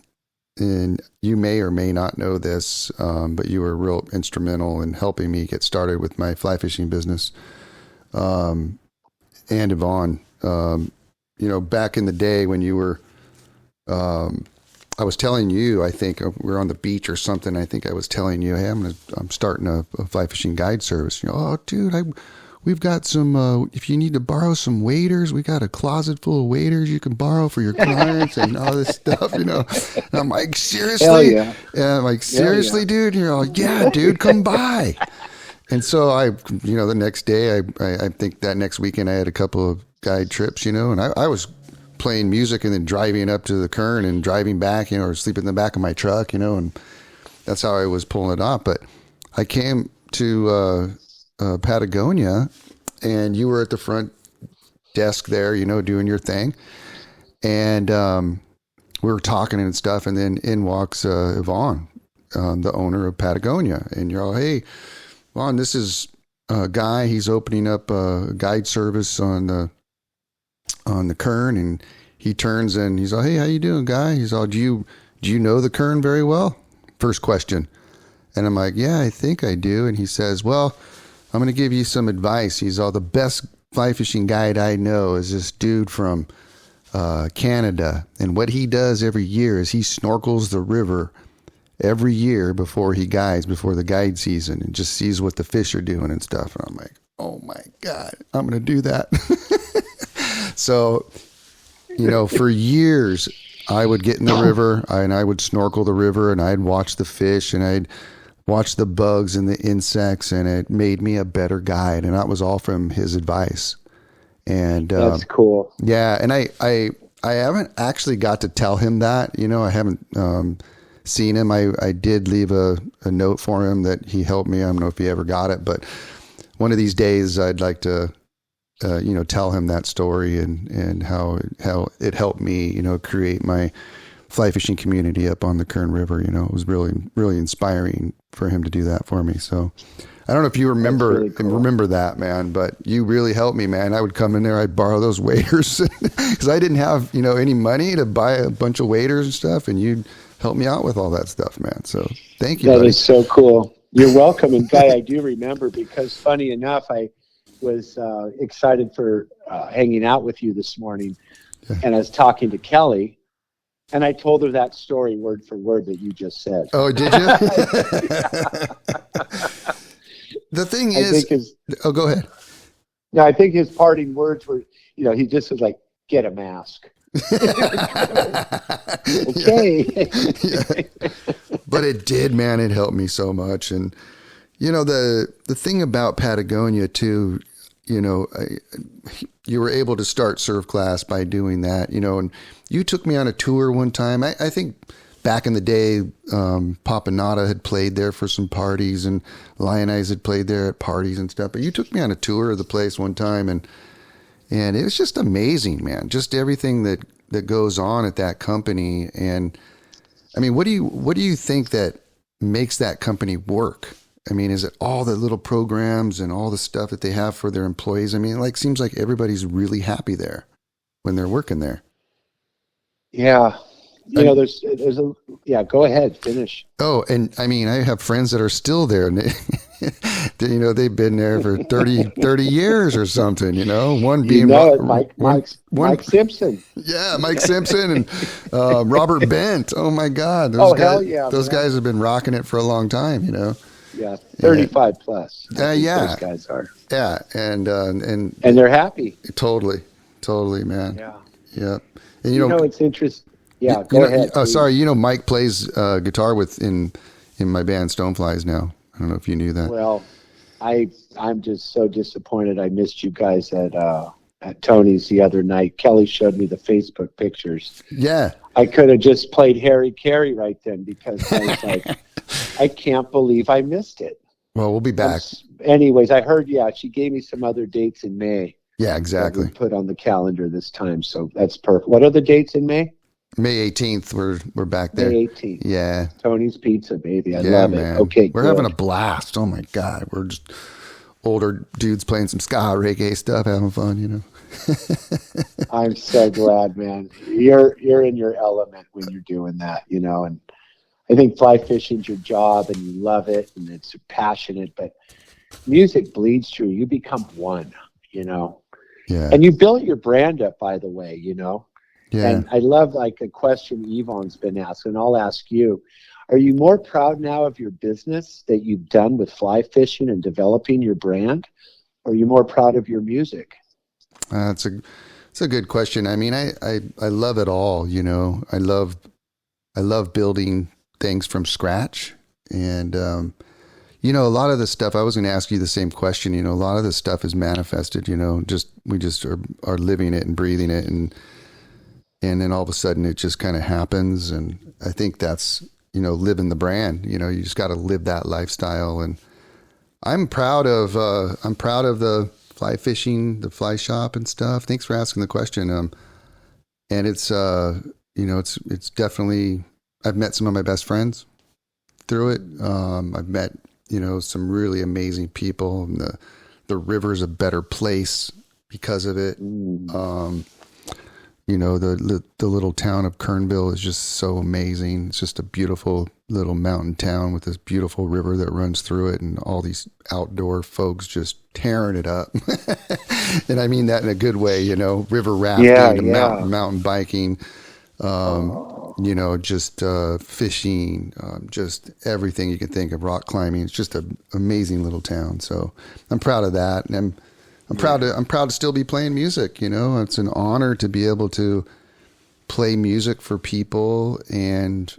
and you may or may not know this, but you were real instrumental in helping me get started with my fly fishing business. And Yvonne, you know, back in the day when you were, I was telling you, I think we were on the beach or something. I think I was telling you, hey, I'm starting a fly fishing guide service. You know, oh, dude, we've got some, if you need to borrow some waders, we got a closet full of waders you can borrow for your clients and all this stuff, you know. And I'm like, seriously? Hell yeah. And I'm like, seriously, dude? And you're like, yeah, dude, come by. And so the next day, I think that next weekend I had a couple of guide trips, you know, and I was playing music and then driving up to the Kern and driving back, you know, or sleeping in the back of my truck, you know, and that's how I was pulling it off. But I came to Patagonia, and you were at the front desk there, you know, doing your thing. And we were talking and stuff, and then in walks Yvonne, the owner of Patagonia. And you're all, hey, Yvonne, this is a guy, he's opening up a guide service on the Kern. And he turns and he's all, hey, how you doing, Guy? He's all, do you know the Kern very well? First question. And I'm like, yeah, I think I do. And he says, well, I'm going to give you some advice. He's all, the best fly fishing guide I know is this dude from Canada. And what he does every year is he snorkels the river every year before he guides, before the guide season, and just sees what the fish are doing and stuff. And I'm like, oh my God, I'm going to do that. So, you know, for years I would get in the river and I would snorkel the river and I'd watch the fish and I'd watch the bugs and the insects, and it made me a better guide. And that was all from his advice. And that's cool. Yeah, and I haven't actually got to tell him that. You know, I haven't seen him. I did leave a note for him that he helped me. I don't know if he ever got it, but one of these days I'd like to, tell him that story and how it helped me, create my fly fishing community up on the Kern River. You know, it was really, really inspiring for him to do that for me. So I don't know if you remember that, man, but you really helped me, man. I would come in there, I'd borrow those waders because I didn't have, any money to buy a bunch of waders and stuff, and you'd help me out with all that stuff, man. So thank you, That buddy. is so cool. You're welcome. And Guy, I do remember, because funny enough, I was excited for hanging out with you this morning, and I was talking to Kelly, and I told her that story word for word that you just said. Oh, did you? The thing is, go ahead. No, I think his parting words were, he just was like, "Get a mask." Okay. Yeah. But it did, man. It helped me so much. And, the thing about Patagonia too, you were able to start surf class by doing that, and you took me on a tour one time. I think back in the day, Papanata had played there for some parties, and Lion Eyes had played there at parties and stuff. But you took me on a tour of the place one time, and it was just amazing, man. Just everything that goes on at that company. And I mean, what do you think that makes that company work? I mean, is it all the little programs and all the stuff that they have for their employees? I mean, it seems like everybody's really happy there when they're working there. Yeah. There's go ahead, finish. Oh, and I mean, I have friends that are still there, and they've been there for 30 years or something, one being Mike Simpson. Yeah, Mike Simpson and Robert Bent. Oh my God. Hell yeah. Those guys have been rocking it for a long time, Yeah, 35 plus. Yeah. Those guys are. Yeah, and they're happy. Totally, man. Yeah. Yeah. And it's interesting. Yeah, go ahead. Oh, sorry. Mike plays guitar in my band Stoneflies now. I don't know if you knew that. Well, I'm just so disappointed. I missed you guys at Tony's the other night. Kelly showed me the Facebook pictures. Yeah. I could have just played Harry Carey right then, because I was like, I can't believe I missed it. Well, we'll be back. Anyways, I heard, she gave me some other dates in May. Yeah, exactly. That we put on the calendar this time, so that's perfect. What are the dates in May? May 18th, we're back there. May 18th. Yeah. Tony's Pizza, baby. I love man. it. Okay, we're having a blast. Oh my God, we're just older dudes playing some ska reggae stuff, having fun. I'm so glad, man. You're in your element when you're doing that, and I think fly fishing's your job, and you love it, and it's passionate. But music bleeds through. You become one, Yeah. And you built your brand up, by the way, Yeah. And I love a question Yvonne's been asked, and I'll ask you: are you more proud now of your business that you've done with fly fishing and developing your brand, or are you more proud of your music? It's a good question. I mean, I love it all. I love building things from scratch, and a lot of the stuff. I was going to ask you the same question. A lot of this stuff is manifested. We just are living it and breathing it, and then all of a sudden it just kind of happens. And I think that's, living the brand, you just got to live that lifestyle. And I'm proud of the fly fishing, the fly shop and stuff. Thanks for asking the question. And it's, it's definitely, I've met some of my best friends through it. I've met, some really amazing people, and the river's a better place because of it. The little town of Kernville is just so amazing. It's just a beautiful little mountain town with this beautiful river that runs through it, and all these outdoor folks just tearing it up. And I mean that in a good way, river rafting, mountain biking, just fishing, just everything you can think of, rock climbing. It's just an amazing little town. So I'm proud of that. And I'm proud to still be playing music. It's an honor to be able to play music for people and,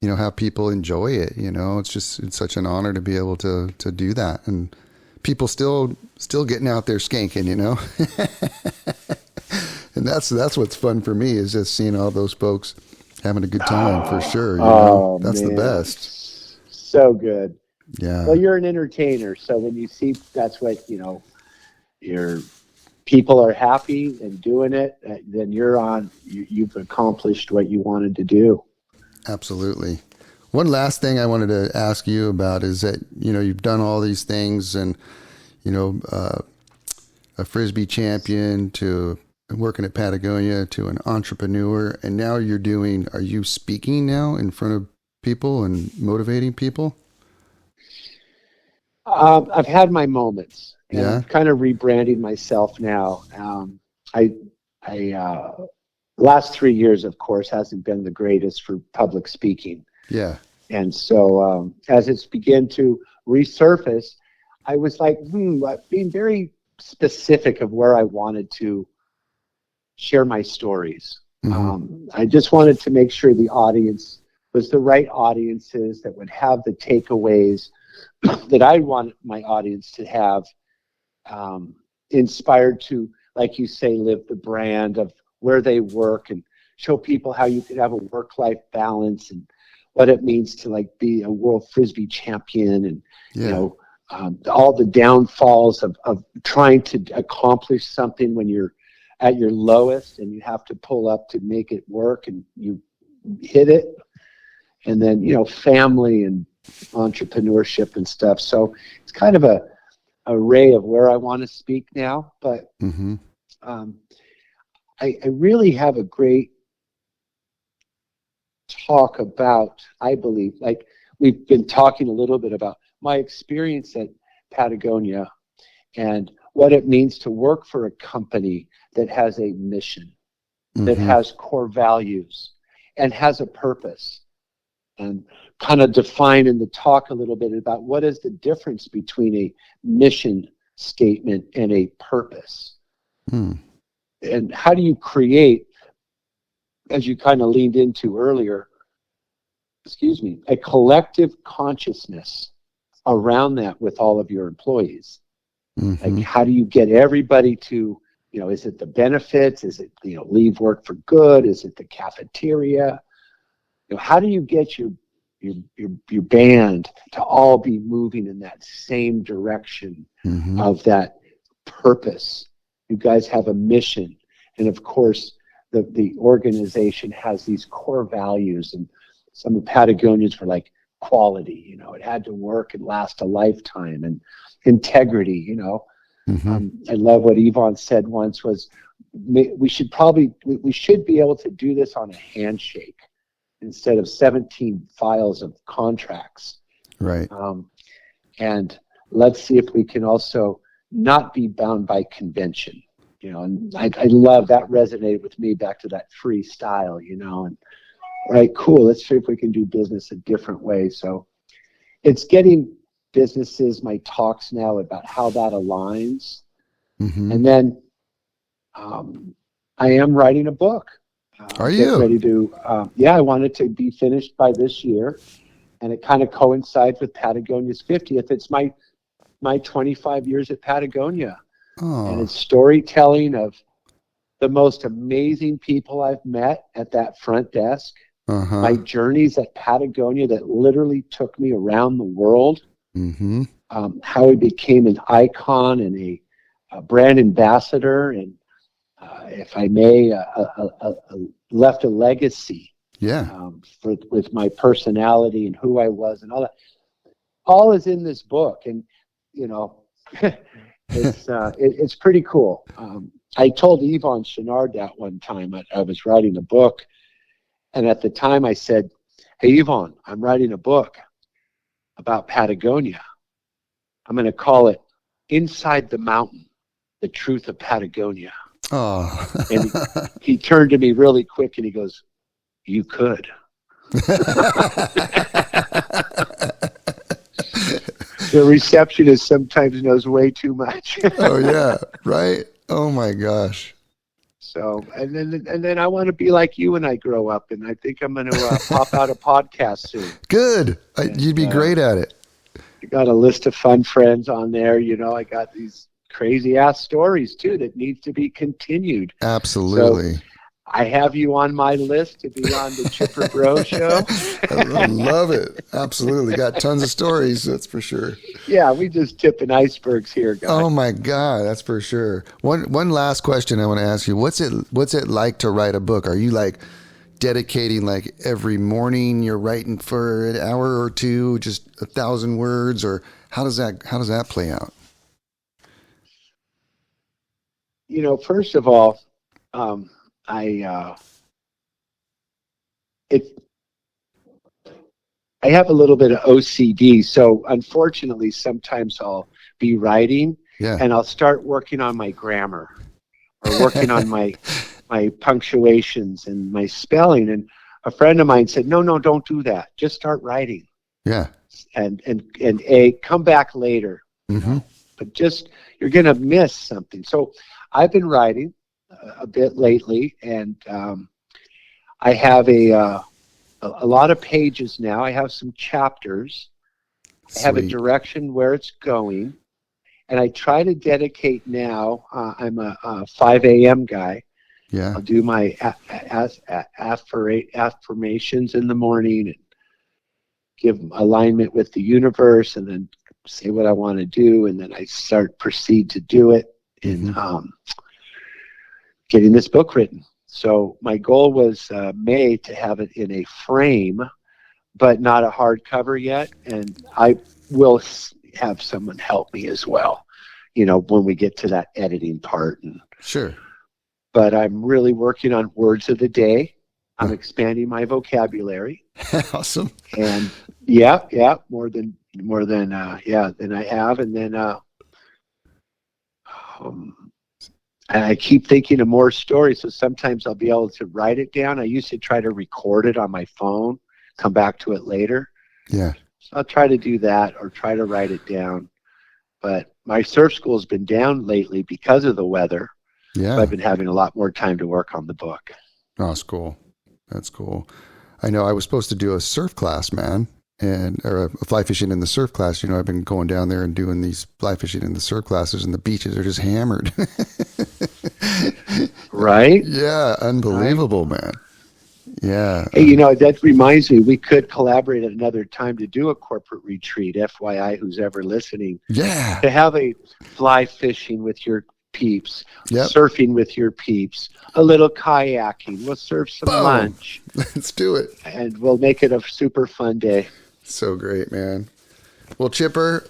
have people enjoy it. It's such an honor to be able to do that. And people still getting out there skanking, And that's what's fun for me, is just seeing all those folks having a good time, for sure. That's man. the best. So good. Yeah. Well, you're an entertainer, so when you see that's what, your people are happy and doing it, then you've accomplished what you wanted to do. Absolutely. One last thing I wanted to ask you about is that, you've done all these things, and, a Frisbee champion to working at Patagonia to an entrepreneur, and now are you speaking now in front of people and motivating people? I've had my moments, and Yeah. I'm kind of rebranding myself now. Last 3 years, of course, hasn't been the greatest for public speaking. Yeah. And so as it's began to resurface, I was like, being very specific of where I wanted to share my stories. Mm-hmm. I just wanted to make sure the audience was the right audiences that would have the takeaways that I want my audience to have, inspired to, like you say, live the brand of where they work, and show people how you could have a work-life balance, and what it means to be a world Frisbee champion, and all the downfalls of trying to accomplish something when you're at your lowest and you have to pull up to make it work, and you hit it. And then, family and entrepreneurship and stuff. So it's kind of a array of where I want to speak now, but Mm-hmm. I really have a great talk about, I believe, we've been talking a little bit about my experience at Patagonia and what it means to work for a company that has a mission, Mm-hmm. that has core values, and has a purpose. And kind of define in the talk a little bit about what is the difference between a mission statement and a purpose. Mm. And how do you create, as you kind of leaned into earlier, a collective consciousness around that with all of your employees? Mm-hmm. How do you get everybody to, is it the benefits? Is it, leave work for good? Is it the cafeteria? How do you get your band to all be moving in that same direction Mm-hmm. of that purpose? You guys have a mission, and of course, the organization has these core values, and some of Patagonia's were like quality. It had to work and last a lifetime, and integrity. Mm-hmm. I love what Yvonne said once was, we should be able to do this on a handshake instead of 17 files of contracts. Right. And let's see if we can also not be bound by convention. And I love that, resonated with me back to that freestyle, and right, cool, let's see if we can do business a different way. So it's getting businesses, my talks now about how that aligns. Mm-hmm. And then I am writing a book. Are you? Ready to, I want it to be finished by this year. And it kind of coincides with Patagonia's 50th. It's my 25 years at Patagonia. Oh. And it's storytelling of the most amazing people I've met at that front desk. Uh-huh. My journeys at Patagonia that literally took me around the world. Mm-hmm. How I became an icon and a brand ambassador, and if I may, left a legacy. Yeah. With my personality and who I was and all that. All is in this book, and it's pretty cool. I told Yvonne Chenard that one time. I was writing a book, and at the time I said, "Hey Yvonne, I'm writing a book about Patagonia. I'm going to call it Inside the Mountain: The Truth of Patagonia." Oh. And he turned to me really quick and he goes, "You could." The receptionist sometimes knows way too much. Oh yeah, right. Oh my gosh. So, and then I want to be like you when I grow up, and I think I'm going to pop out a podcast soon. Good. You'd be great at it. I got a list of fun friends on there. I got these crazy ass stories too that needs to be continued. Absolutely. So I have you on my list to be on the Chipper Bro show. I love it. Absolutely. Got tons of stories, that's for sure. Yeah, we just tipping icebergs here, guys. Oh my God, that's for sure. One last question I want to ask you. What's it like to write a book? Are you like dedicating like every morning you're writing for an hour or two, just 1,000 words, or how does that play out? First of all, I have a little bit of OCD, so unfortunately sometimes I'll be writing and I'll start working on my grammar or working on my punctuations and my spelling, and a friend of mine said, no, don't do that, just start writing. And come back later. But just, you're gonna miss something. So I've been writing a bit lately, and I have a lot of pages now. I have some chapters. Sweet. I have a direction where it's going, and I try to dedicate now. I'm a 5 a.m. guy. Yeah, I'll do my affirmations in the morning and give alignment with the universe, and then say what I want to do, and then I proceed to do it in getting this book written. So my goal was May to have it in a frame, but not a hardcover yet, and I will have someone help me as well, when we get to that editing part. Sure. But I'm really working on words of the day. I'm expanding my vocabulary. Awesome. And more than than I have. And then I keep thinking of more stories. So sometimes I'll be able to write it down. I used to try to record it on my phone, come back to it later. Yeah. So I'll try to do that or try to write it down. But my surf school has been down lately because of the weather. Yeah. So I've been having a lot more time to work on the book. Oh, that's cool. That's cool. I know I was supposed to do a surf class, man, or a fly fishing in the surf class. I've been going down there and doing these fly fishing in the surf classes, and the beaches are just hammered. Right? Yeah. Unbelievable, right. Man. Yeah. Hey, that reminds me, we could collaborate at another time to do a corporate retreat, FYI, who's ever listening. Yeah. To have a fly fishing with your peeps, surfing with your peeps, a little kayaking. We'll serve some lunch. Let's do it. And we'll make it a super fun day. So great, man. Well, Chipper,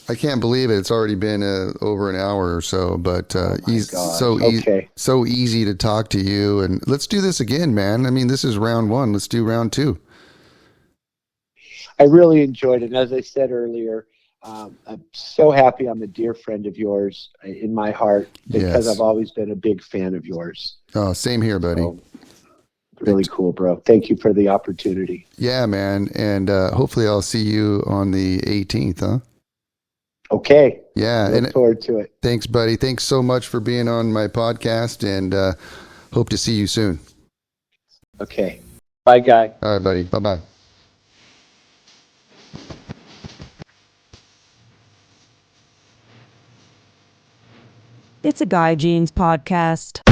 I can't believe it. It's already been over an hour or so, but so easy to talk to you. And let's do this again, man. I mean, this is round one. Let's do round two. I really enjoyed it. And as I said earlier, I'm so happy I'm a dear friend of yours in my heart, because I've always been a big fan of yours. Oh, same here, buddy. So, really cool, bro. Thank you for the opportunity. Yeah, man. And hopefully I'll see you on the 18th, huh? Okay. Yeah. Look forward to it. Thanks, buddy. Thanks so much for being on my podcast, and hope to see you soon. Okay. Bye, Guy. All right, buddy. Bye-bye. It's a Guy Jeans podcast.